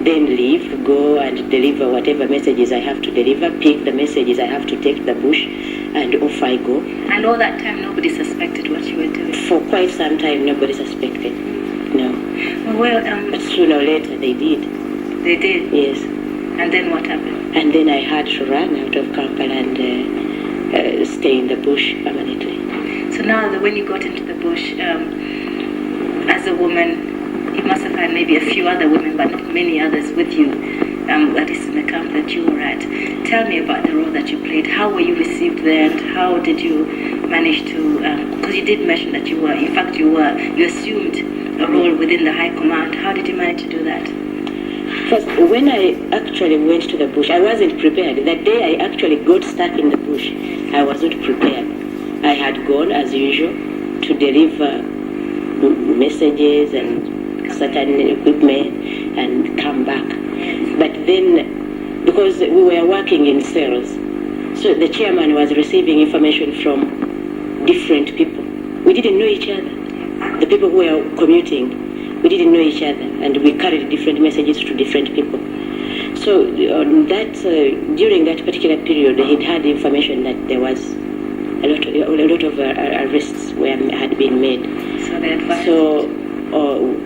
then leave, go and deliver whatever messages I have to deliver, pick the messages I have to take to the bush, and off I go. And all that time, nobody suspected what you were doing? For quite some time, nobody suspected. No. But sooner or later, they did. They did? Yes. And then what happened? And then I had to run out of Kampala and stay in the bush permanently. So now, when you got into the bush, as a woman, you must have had maybe a few other women, but not many others with you, at least in the camp that you were at. Tell me about the role that you played. How were you received there, and how did you manage to, because you did mention that you assumed a role within the High Command. How did you manage to do that? First, when I actually went to the bush, I wasn't prepared. The day I actually got stuck in the bush, I wasn't prepared. I had gone, as usual, to deliver messages and certain equipment and come back. But then, because we were working in cells, so the chairman was receiving information from different people. We didn't know each other. The people who were commuting, we didn't know each other, and we carried different messages to different people. So during that particular period, he had information that there was a lot of arrests had been made. So they advised.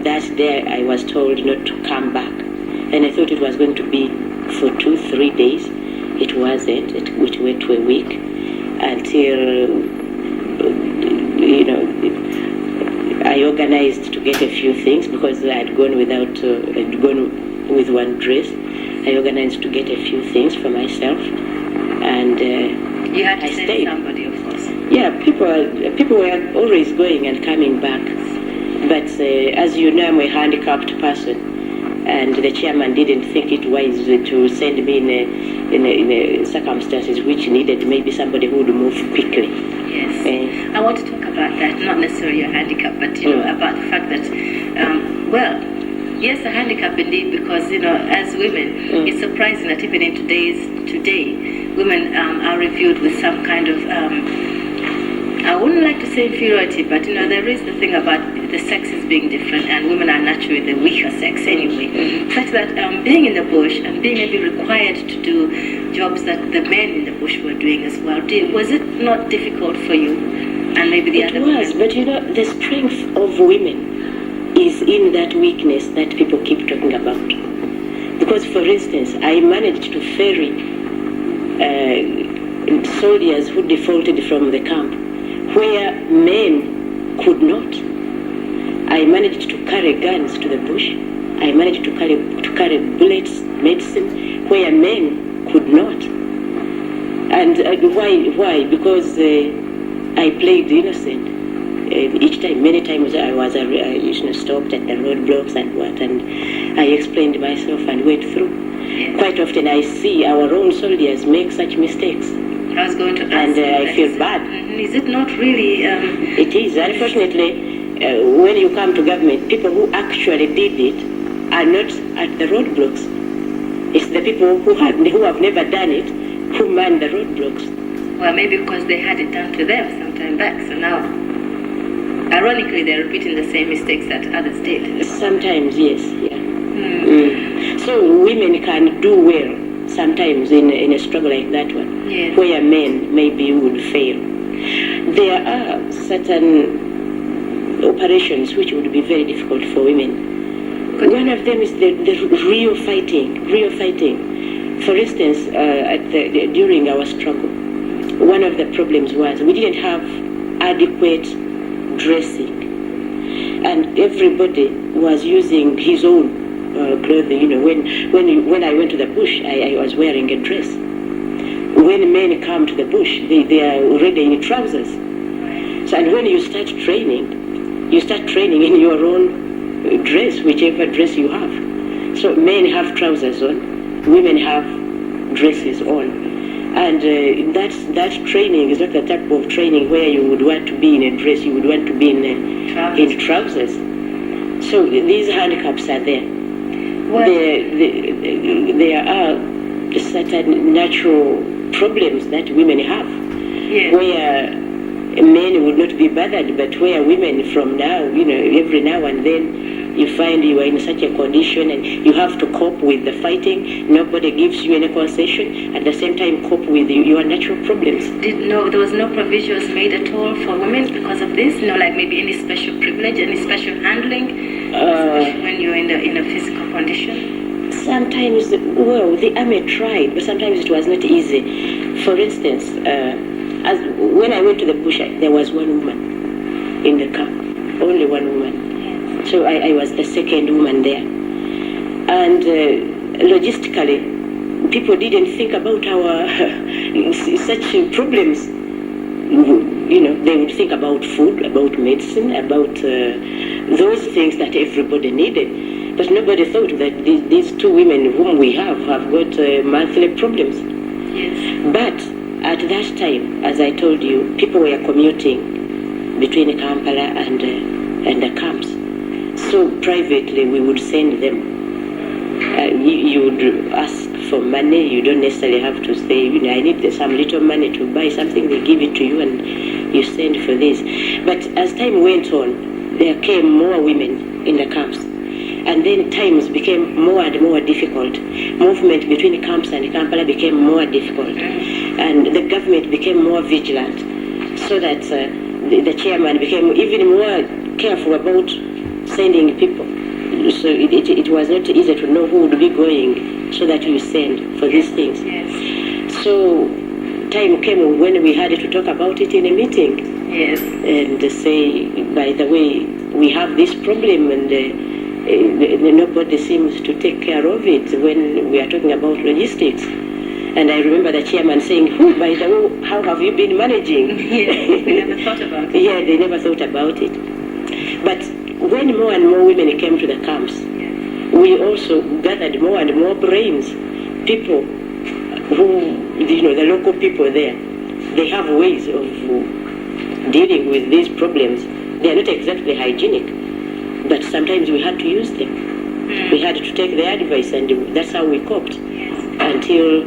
That day I was told not to come back, and I thought it was going to be for 2-3 days. It wasn't. It went to a week until I organized to get a few things, because I had gone with one dress. I organized to get a few things for myself, and you had to I send stayed. Somebody, of course. Yeah, people were always going and coming back. But as you know, I'm a handicapped person, and the chairman didn't think it wise to send me in circumstances which needed maybe somebody who would move quickly. Yes. I want to talk about that, not necessarily a handicap, but about the fact that, yes, a handicap indeed, because as women, it's surprising that even in today, women are reviewed with some kind of I wouldn't like to say inferiority, but there is the thing about the sexes being different, and women are naturally the weaker sex anyway. Such that being in the bush and being maybe required to do jobs that the men in the bush were doing as well, was it not difficult for you and maybe the other women? It was, but the strength of women is in that weakness that people keep talking about. Because, for instance, I managed to ferry soldiers who defaulted from the camp where men could not. I managed to carry guns to the bush. I managed to carry bullets, medicine, where men could not. And why? Because I played innocent. Each time, many times I was stopped at the roadblocks and I explained myself and went through. Quite often I see our own soldiers make such mistakes. I was going to ask. And I feel bad. Is it not really? It is. Unfortunately, when you come to government, people who actually did it are not at the roadblocks. It's the people who have never done it who man the roadblocks. Well, maybe because they had it done to them some time back, so now, ironically, they're repeating the same mistakes that others did. Sometimes, yes, yeah. So women can do well sometimes in a struggle like that one, where men maybe would fail. There are certain operations which would be very difficult for women. One of them is the real fighting. For instance, during our struggle, one of the problems was we didn't have adequate dressing, and everybody was using his own clothing. When I went to the bush, I was wearing a dress. When men come to the bush, they are already in trousers. So, and when you start training in your own dress, whichever dress you have. So men have trousers on, women have dresses on. And that training is not the type of training where you would want to be in a dress, you would want to be in trousers. So these handicaps are there. There are certain natural problems that women have, where men would not be bothered, but where women from now, every now and then, you find you are in such a condition and you have to cope with the fighting. Nobody gives you any concession. At the same time, cope with your natural problems. There was no provisions made at all for women because of this? Like maybe any special privilege, any special handling, especially when you're in a physical condition? Sometimes, the army tried, but sometimes it was not easy. For instance, when I went to the bush, there was one woman in the camp, only one woman. So I was the second woman there. And logistically, people didn't think about our such problems. They would think about food, about medicine, about those things that everybody needed. But nobody thought that these two women whom we have got monthly problems. Yes. But at that time, as I told you, people were commuting between Kampala and the camps. So privately, we would send them. You would ask for money. You don't necessarily have to say, I need some little money to buy something. They give it to you and you send for this. But as time went on, there came more women in the camps. And then times became more and more difficult. Movement between camps and Kampala became more difficult. And the government became more vigilant. So that the chairman became even more careful about sending people. So it was not easy to know who would be going so that you send for these things. Yes. So time came when we had to talk about it in a meeting. Yes. And say, by the way, we have this problem and nobody seems to take care of it when we are talking about logistics. And I remember the chairman saying, by the way, how have you been managing? Yes, we never thought about it. Yeah, they never thought about it. But when more and more women came to the camps, we also gathered more and more brains. People who, the local people there, they have ways of dealing with these problems. They are not exactly hygienic, but sometimes we had to use them. We had to take their advice, and that's how we coped. Until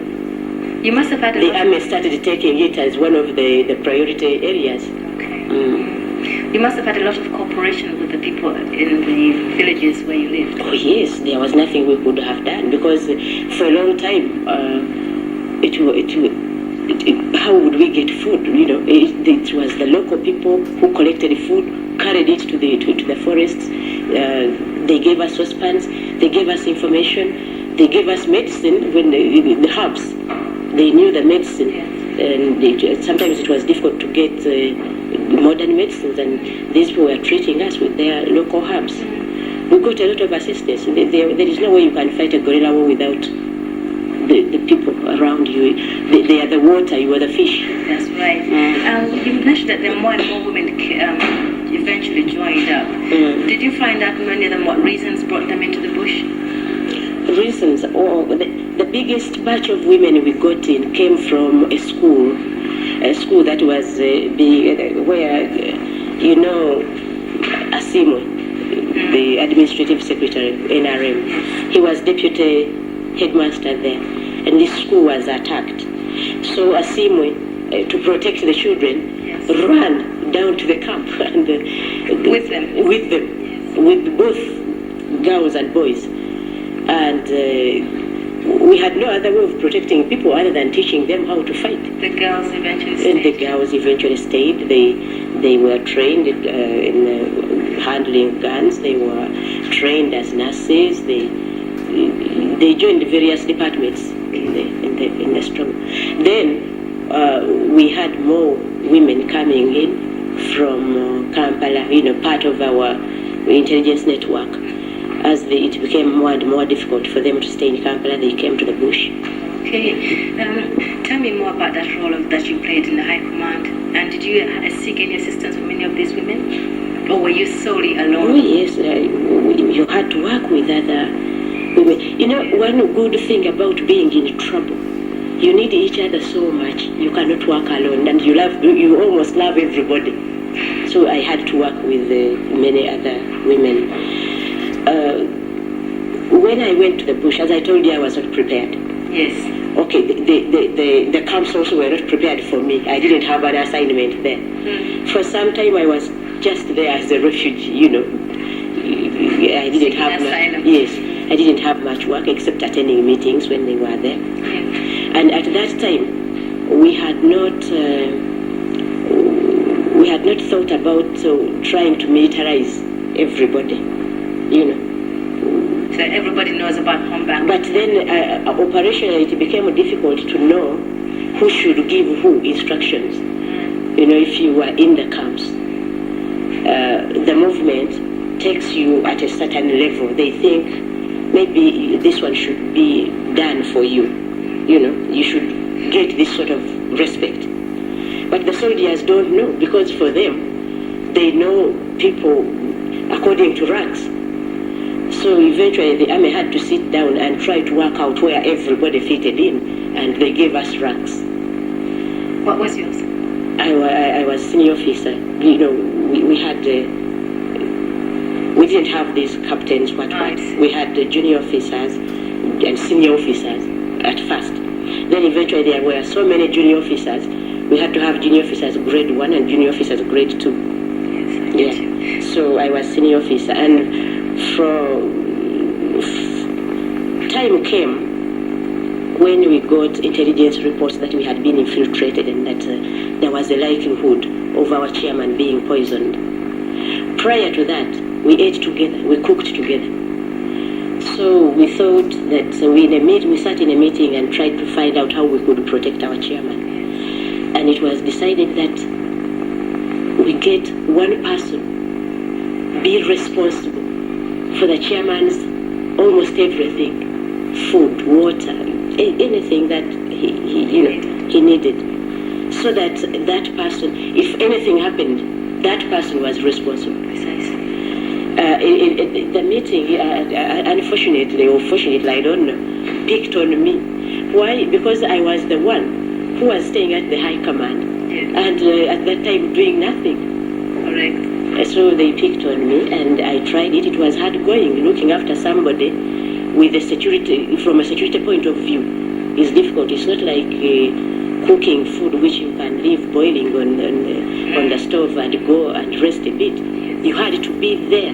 you must have had the army started taking it as one of the priority areas. Okay. You must have had a lot of cooperation with the people in the villages where you lived. Oh yes, there was nothing we could have done because for a long time, how would we get food? It was the local people who collected food, carried it to the forests. They gave us saucepans, they gave us information, they gave us medicine when the herbs. They knew the medicine, and sometimes it was difficult to get modern medicines, and these people were treating us with their local herbs. We got a lot of assistance. There is no way you can fight a guerrilla war without the people around you. They are the water, you are the fish. That's right. You mentioned that there more and more women eventually joined up. Did you find out many of them what reasons brought them into the bush? Reasons? The biggest batch of women we got in came from a school that was where, Asimo, the administrative secretary, NRM, he was deputy headmaster there, and this school was attacked. So Asimo, to protect the children, ran down to the camp and with both girls and boys, and we had no other way of protecting people other than teaching them how to fight. The girls eventually stayed. And the girls eventually stayed. They were trained in handling guns. They were trained as nurses. They joined various departments in the struggle. Then we had more women coming in from Kampala, part of our intelligence network. As it became more and more difficult for them to stay in Kampala, they came to the bush. Okay. Tell me more about that role that you played in the High Command. And did you seek any assistance from many of these women? Or were you solely alone? Oh, yes. You had to work with other women. One good thing about being in trouble, you need each other so much. You cannot work alone, and you almost love everybody. So I had to work with many other women. When I went to the bush, as I told you, I was not prepared. Yes. Okay, the camps also were not prepared for me. I didn't have an assignment there. For some time, I was just there as a refugee, I didn't have much. Yes, I didn't have much work except attending meetings when they were there. Yeah. And at that time, we had not thought about trying to militarize everybody. So everybody knows about combat. But then operationally it became difficult to know who should give who instructions. If you were in the camps, the movement takes you at a certain level. They think maybe this one should be done for you. You should get this sort of respect. But the soldiers don't know, because for them, they know people according to ranks. So eventually the army had to sit down and try to work out where everybody fitted in, and they gave us ranks. What was yours? I was senior officer. We had we didn't have these captains. We had the junior officers and senior officers at first. Then eventually there were so many junior officers. We had to have junior officers grade 1 and junior officers grade 2. Yes, So I was senior officer, and time came when we got intelligence reports that we had been infiltrated and that there was a likelihood of our chairman being poisoned. Prior to that, we ate together, we cooked together. So we thought that we sat in a meeting and tried to find out how we could protect our chairman. And it was decided that we get one person be responsible for the chairman's almost everything, food, water, anything that he needed, so that person, if anything happened, that person was responsible. Precisely. The meeting, unfortunately or fortunately, I don't know, picked on me. Why? Because I was the one who was staying at the High Command, and at that time doing nothing. Correct. So they picked on me, and I tried it. It was hard going. Looking after somebody with security, from a security point of view, is difficult. It's not like cooking food which you can leave boiling on the stove and go and rest a bit. You had to be there.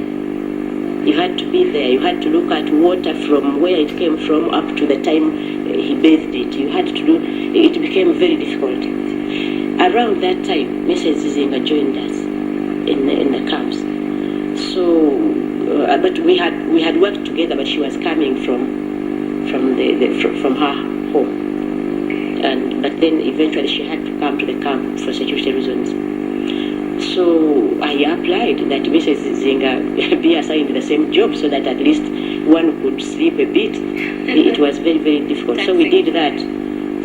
You had to be there. You had to look at water from where it came from up to the time he bathed it. You had to do. It became very difficult. Around that time, Mrs. Zizinga joined us in the camps. So, but we had worked together. But she was coming from her home, but then eventually she had to come to the camp for security reasons. So I applied that Mrs. Zizinga be assigned the same job, so that at least one could sleep a bit. It was very, very difficult. So we did that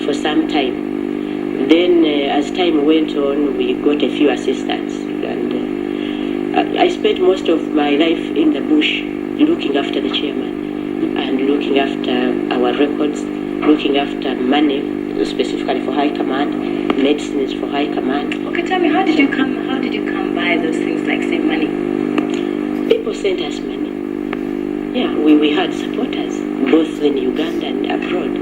for some time. Then as time went on, we got a few assistants. And I spent most of my life in the bush looking after the chairman and looking after our records, looking after money, specifically for high command, medicines for high command. Okay, tell me, how did you come by those things like, say, money? People sent us money. Yeah, we had supporters, both in Uganda and abroad.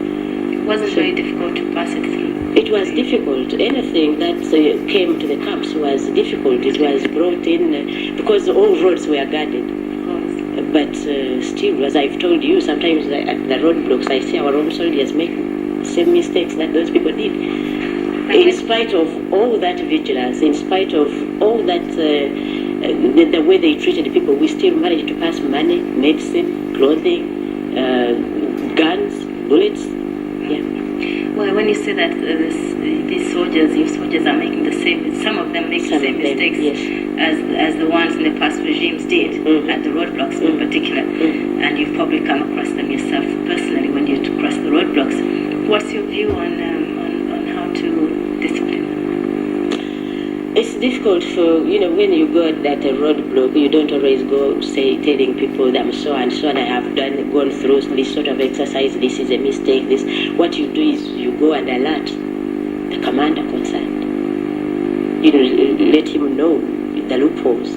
It wasn't very difficult to pass it through? It was difficult. Anything that came to the camps was difficult. It was brought in because all roads were guarded. But still, as I've told you, sometimes at the roadblocks, I see our own soldiers make same mistakes that those people did. In spite of all that vigilance, in spite of all that, the way they treated people, we still managed to pass money, medicine, clothing, guns, bullets. Yeah. Well, when you say that these soldiers, your soldiers are making the same, some of them make the same mistakes, yes, as the ones in the past regimes did, at the roadblocks in particular, and you've probably come across them yourself personally when you cross the roadblocks. What's your view on how to discipline them? It's difficult for, when you go at a roadblock, you don't always go, say, telling people that I'm so and so and I have gone through this sort of exercise, this is a mistake, this. What you do is you go and alert the commander concerned. Let him know the loopholes.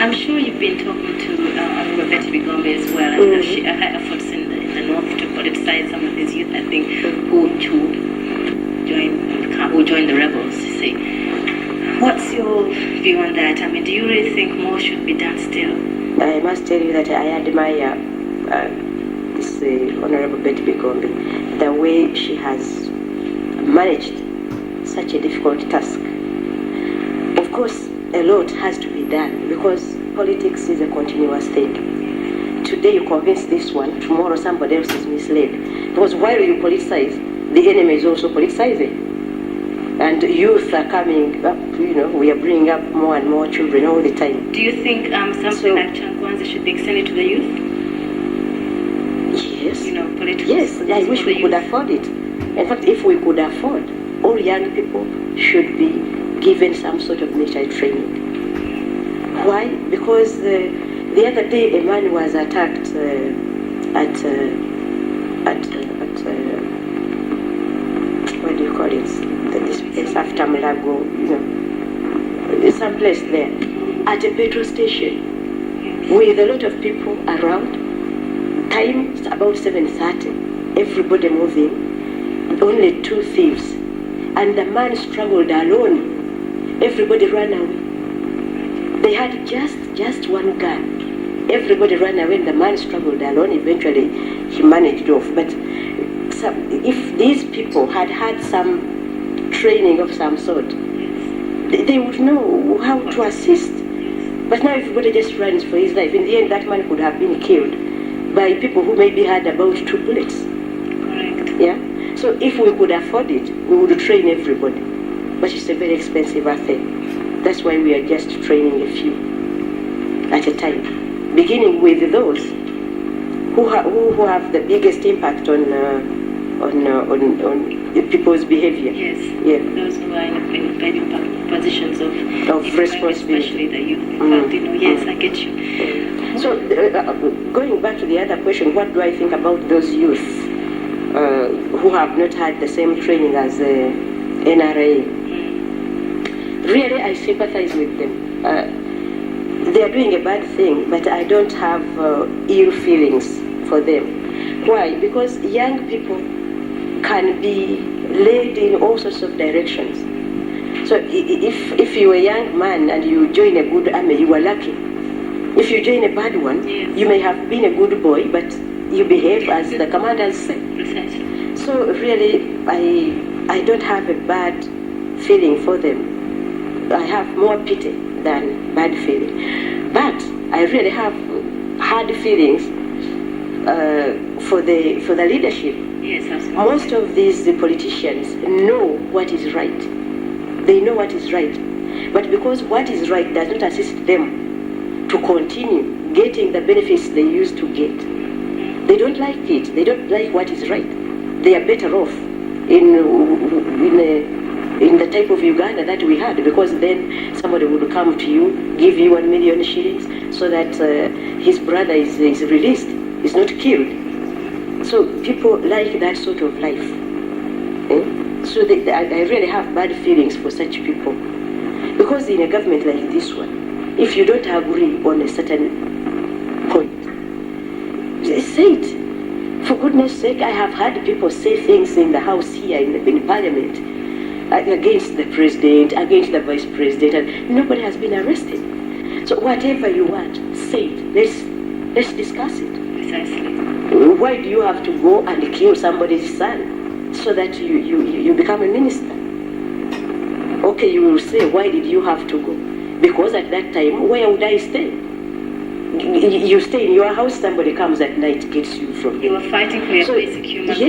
I'm sure you've been talking to Honorable Gombe as well, and her efforts in the north to politicize some of these youth, I think, who join the rebels, you see. What's your view on that? I mean, do you really think more should be done still? I must tell you that I admire this Honorable Betty Gombe, the way she has managed such a difficult task. Of course, a lot has to be done because politics is a continuous thing. Today you convince this one, tomorrow somebody else is misled. Because while you politicize, the enemy is also politicizing. And youth are coming up, we are bringing up more and more children all the time. Do you think something like Changwanza should be extended to the youth? Yes. Political. Yes, I wish we could afford it. In fact, if we could afford, all young people should be given some sort of military training. Why? Because the other day a man was attacked at what do you call it? This place after Mulago, some place there, at a petrol station with a lot of people around. Time is about 7:30. Everybody moving. Only two thieves, and the man struggled alone. Everybody ran away. They had just one gun. Everybody ran away and the man struggled alone. Eventually, he managed off. But if these people had some training of some sort, they would know how to assist. But now everybody just runs for his life. In the end, that man could have been killed by people who maybe had about 2 bullets. Correct. Yeah? So if we could afford it, we would train everybody. But it's a very expensive affair. That's why we are just training a few at a time, beginning with those who have the biggest impact on people's behavior. Yes. Yeah. Those who are in very positions of responsibility, especially the youth. In fact, yes, I get you. So going back to the other question, what do I think about those youth who have not had the same training as NRA? Really, I sympathize with them. They are doing a bad thing, but I don't have ill feelings for them. Why? Because young people can be led in all sorts of directions. So if you're a young man and you join a good army, you are lucky. If you join a bad one, yes, you may have been a good boy, but you behave as the commanders say. Precisely. So really, I don't have a bad feeling for them. I have more pity than bad feeling. But I really have hard feelings for the leadership. Yes, absolutely. Most of these politicians know what is right. They know what is right. But because what is right does not assist them to continue getting the benefits they used to get. They don't like it. They don't like what is right. They are better off in the type of Uganda that we had, because then somebody would come to you, give you 1 million shillings so that his brother is released, is not killed. So people like that sort of life. So I really have bad feelings for such people. Because in a government like this one, if you don't agree on a certain point, say it. For goodness sake, I have had people say things in the house here, in Parliament, against the president, against the vice president, and nobody has been arrested. So whatever you want, say it. Let's discuss it. Precisely. Why do you have to go and kill somebody's son so that you become a minister? Okay, you will say, why did you have to go? Because at that time, where would I stay? You stay in your house, somebody comes at night, gets you from here. You were fighting for your basic human rights.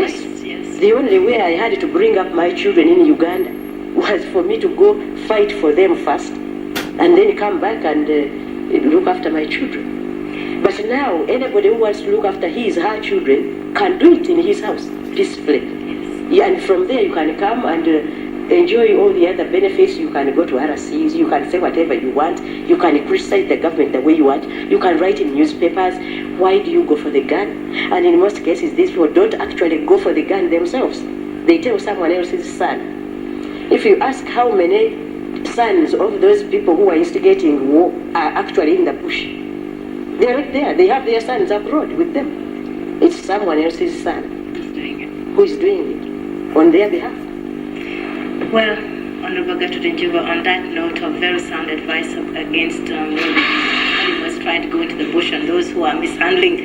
Yes. The only way I had to bring up my children in Uganda was for me to go fight for them first, and then come back and look after my children. But now, anybody who wants to look after her children can do it in his house, peacefully. Yes. Yeah, and from there you can come and enjoy all the other benefits. You can go to RCs, you can say whatever you want, you can criticize the government the way you want, you can write in newspapers. Why do you go for the gun? And in most cases, these people don't actually go for the gun themselves. They tell someone else's son. If you ask how many sons of those people who are instigating war are actually in the bush, they're right there. They have their sons abroad with them. It's someone else's son who is doing it on their behalf. Well, Honorable Gertrude Njuba, on that note of very sound advice against animals trying to go into the bush and those who are mishandling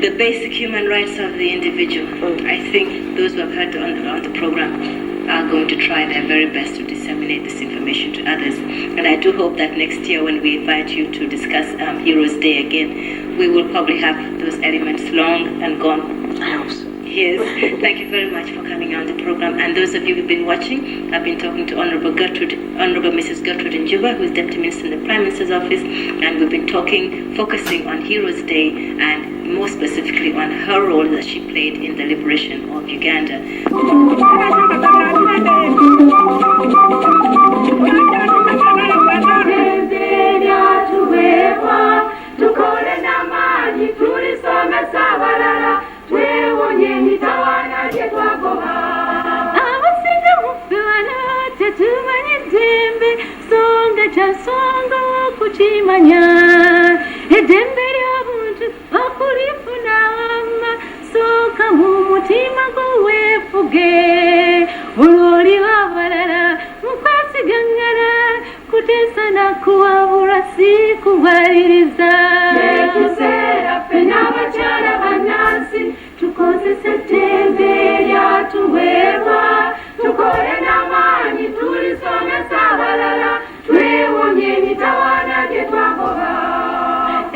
the basic human rights of the individual, I think those who have heard on the program are going to try their very best to disseminate this information to others. And I do hope that next year when we invite you to discuss Heroes Day again, we will probably have those elements long and gone. I hope so. Yes, thank you very much for coming on the program. And those of you who've been watching, I've been talking to Honorable Mrs. Gertrude Njuba, who is Deputy Minister in the Prime Minister's Office, and we've been focusing on Heroes Day, and more specifically on her role that she played in the liberation of Uganda. Songa kuchimanya edembe ly'obuntu okulifuna wamma sooka mu mutima gweweefuge olw'oli abalala mukwasigangana kuteesa nakuwabula si kubaliriza ekiseera ffe n'abakyala bannansi tukozesa eddembe lyatuweebwa tukole n'amaanyi tulisomesa abalala twewonye emitawaana gye twagoba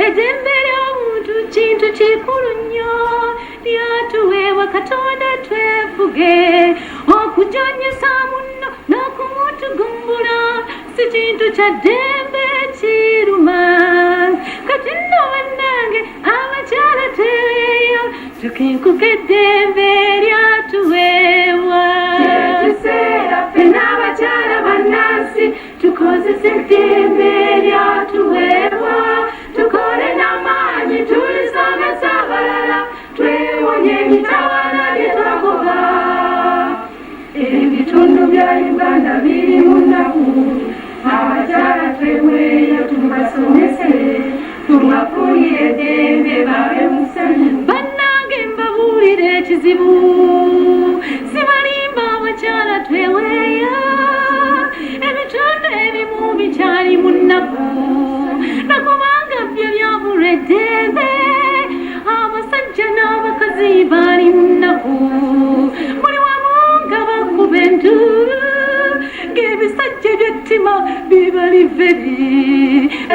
eddembe ly'omuntu kintu kikulu nnyo lyatuweebwa katonda twefuge okujonyesa munno n'okumutugumbula si kintu kya ddembe kiruma kati nno bannange abakyala teweeyo tukinkuka eddembe lyatuweebwa ekiseera ffe n'abakyala bannansi tukozesa eddembe lyatuweebwa tukole n'amaanyi tulisomesa abalala twewonye emitawaana gye twagoba ebitundu bya Uganda biri mu nnaku abakyala tweweeyo tubasomese tubafunire eddembe babe musanyu bannange mbabuulire ekizibu sibalimba abakyala tweweeyo ebitundu ebimu bikyali mu nnaku nakubanga byo byabula eddembe abasajja n'abakazi bali mu nnaku buli wamu nga bakuba enduulu ng'ebisajja by'ettima bibalivebi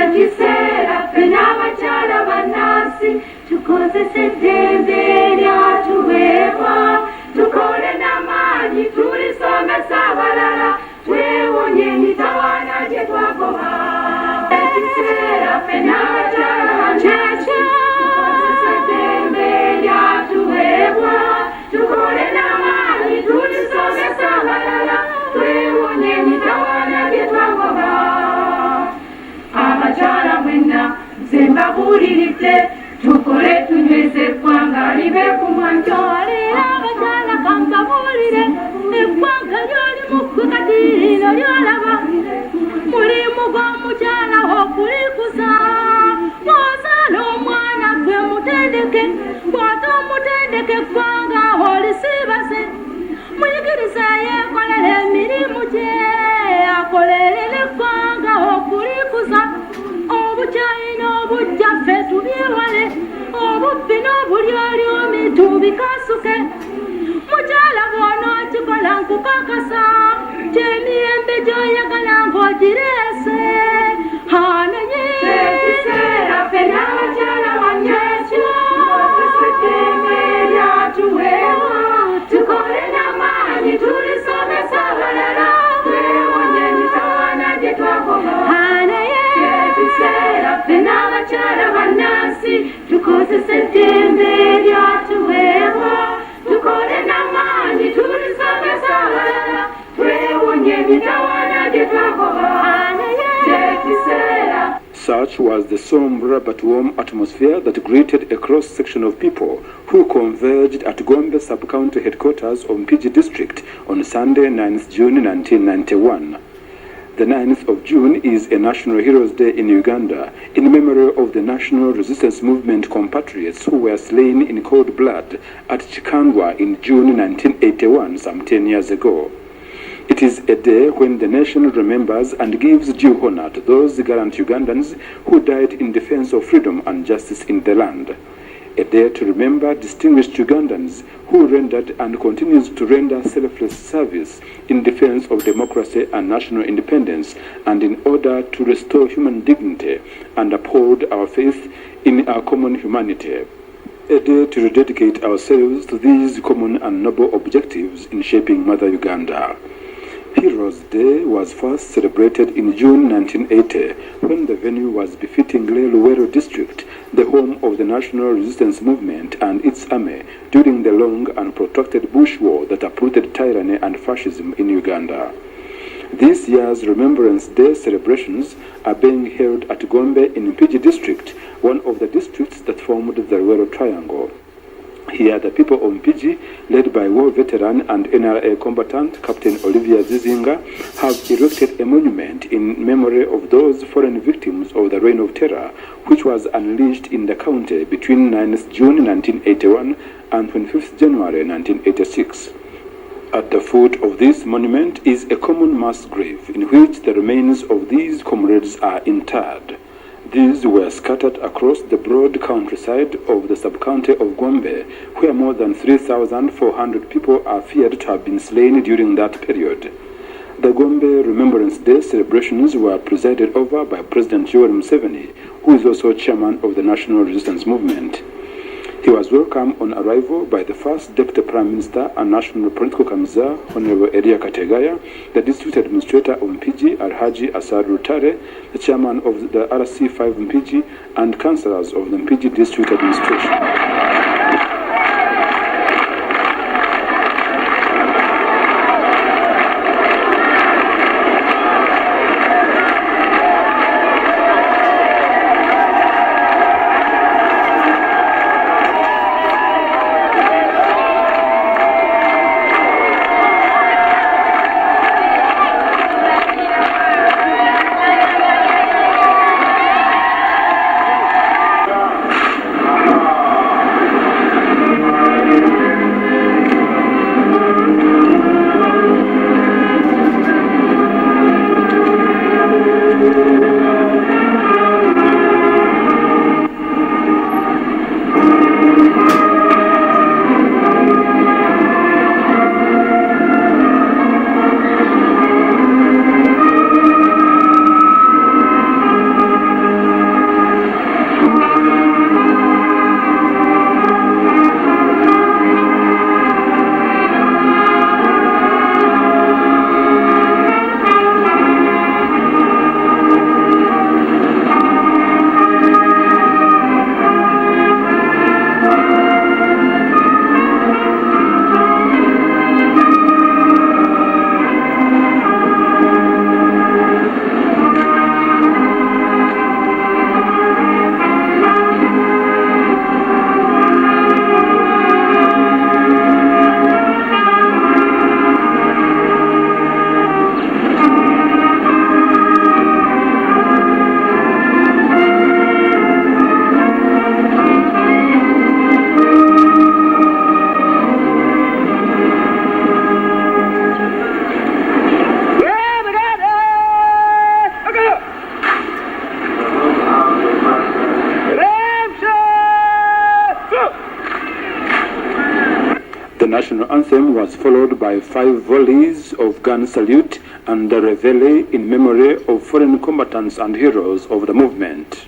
ekiseera ffe n'abakyala bannansi tukozesa eddembe lyatuweebwa tukole n'amaanyi tulisomesa abalala twewonye emitawaana gye twagoba ekiseera ffe tubuuliride tukole tunyweze eggwanga libe ku mwanjo leero abakyala kankabuulire eggwanga lyolimu ggwe kati lino lyolaba mulimu gw'omukyala okulikuza bw'ozaala omwana gwe mutendeke bw'ate omutendeke eggwanga olisiibase muyigirize yeekolera emirimu gye akolerera eggwanga okulikuza obukyayi n'obujjaffe tubyewale obubbi n'obulyolyomi tubikasuke mukyala bw'onookikola nkukakasa gy'emiyembe gy'oyagala ng'ogireese hanenye ekiseera ffe n'abakyala wanyekyo oseseddembe lyatuweewa tukole n'amaanyi tulisomesa abalala twewonye emitawaana gye twakola haneye ekiseera ffe n'abakyala bannansi tukozesa eddembe lyatuweebwa tukole n'amaanyi tulisomesa abalala twewonye emitawaana gye twakola haneye ekiseera. Such was the sombre but warm atmosphere that greeted a cross-section of people who converged at Gombe sub-county headquarters of Mpigi district on Sunday, 9th June 1991. The 9th of June is a National Heroes Day in Uganda in memory of the National Resistance Movement compatriots who were slain in cold blood at Chikandwa in June 1981, some 10 years ago. It is a day when the nation remembers and gives due honor to those gallant Ugandans who died in defense of freedom and justice in the land. A day to remember distinguished Ugandans who rendered and continues to render selfless service in defense of democracy and national independence and in order to restore human dignity and uphold our faith in our common humanity. A day to rededicate ourselves to these common and noble objectives in shaping Mother Uganda. Heroes Day was first celebrated in June 1980 when the venue was befittingly Luweero district, the home of the National Resistance Movement and its army during the long and protracted bush war that uprooted tyranny and fascism in Uganda. This year's Remembrance Day celebrations are being held at Gombe in Mpigi district, one of the districts that formed the Luweero Triangle. Here, the people of Mpigi, led by war veteran and NRA combatant Captain Olivia Zizinga, have erected a monument in memory of those fallen victims of the Reign of Terror, which was unleashed in the county between 9th June 1981 and 25th January 1986. At the foot of this monument is a common mass grave in which the remains of these comrades are interred. These were scattered across the broad countryside of the sub-county of Gombe, where more than 3,400 people are feared to have been slain during that period. The Gombe Remembrance Day celebrations were presided over by President Yoweri Museveni, who is also chairman of the National Resistance Movement. He was welcomed on arrival by the first Deputy Prime Minister and National Political Commissar, Honorable Emyaka Tegaya, the District Administrator of Mpigi, Alhaji Asad Rutare, the Chairman of the RC5 Mpigi, and Councillors of the Mpigi District Administration. The national anthem was followed by 5 volleys of gun salute and a reveille in memory of foreign combatants and heroes of the movement.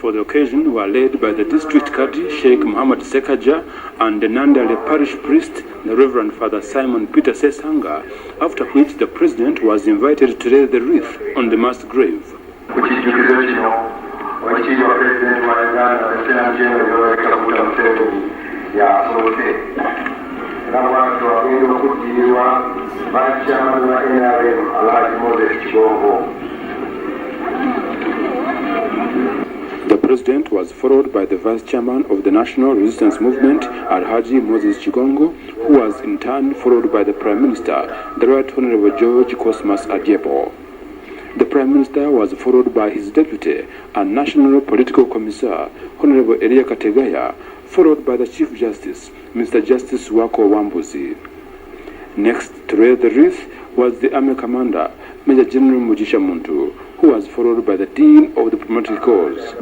For the occasion were led by the district Kadi, Sheikh Muhammad Sekaja, and the Nandale parish priest, the Reverend Father Simon Peter Sesanga, after which the president was invited to lay the wreath on the mass grave. The president was followed by the vice chairman of the National Resistance Movement, Alhaji Moses Chigongo, who was in turn followed by the Prime Minister, the Right Honorable George Cosmas Adjebo. The Prime Minister was followed by his deputy and National Political Commissar, Honorable Elia Kategaya, followed by the Chief Justice, Mr. Justice Wako Wambuzi. Next to lay the wreath was the Army Commander, Major General Mujisha Muntu, who was followed by the Dean of the Diplomatic Corps.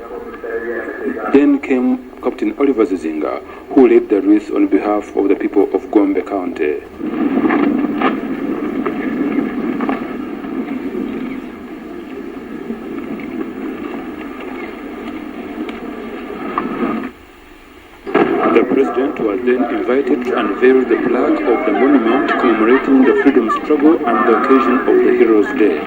Then came Captain Oliver Zizinga, who laid the wreath on behalf of the people of Gombe County. The president was then invited to unveil the plaque of the monument commemorating the freedom struggle and the occasion of the Heroes' Day.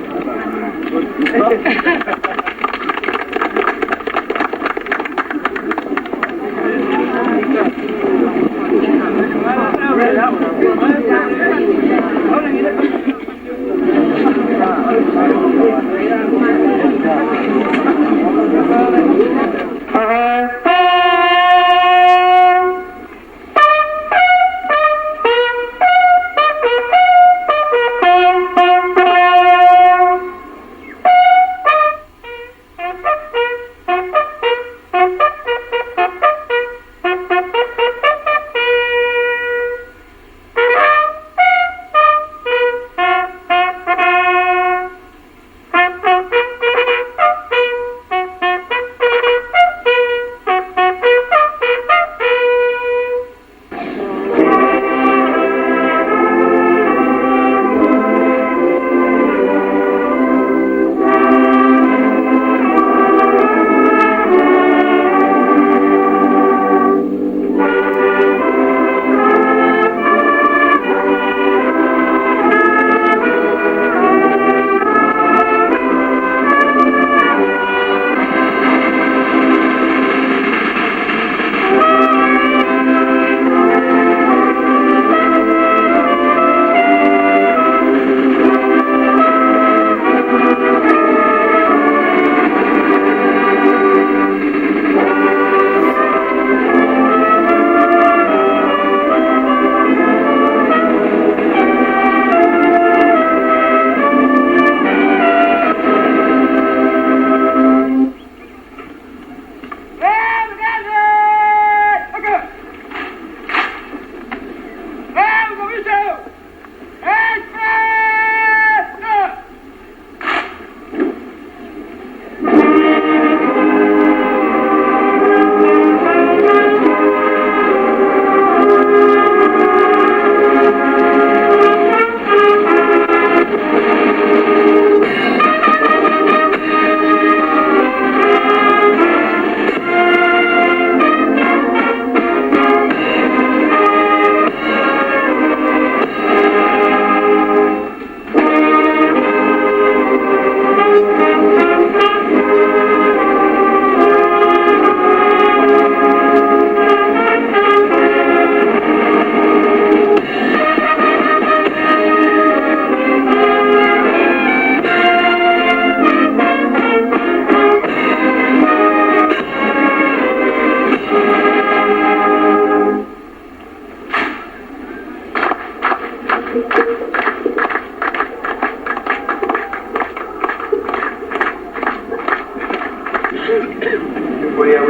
We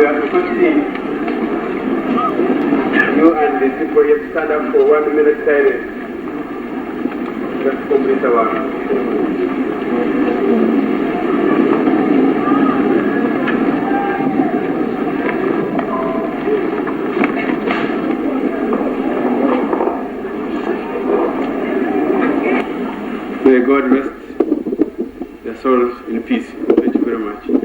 are requesting you and the people here to stand up for 1 minute silence. Let's complete our. May God rest their souls in peace. Thank you very much.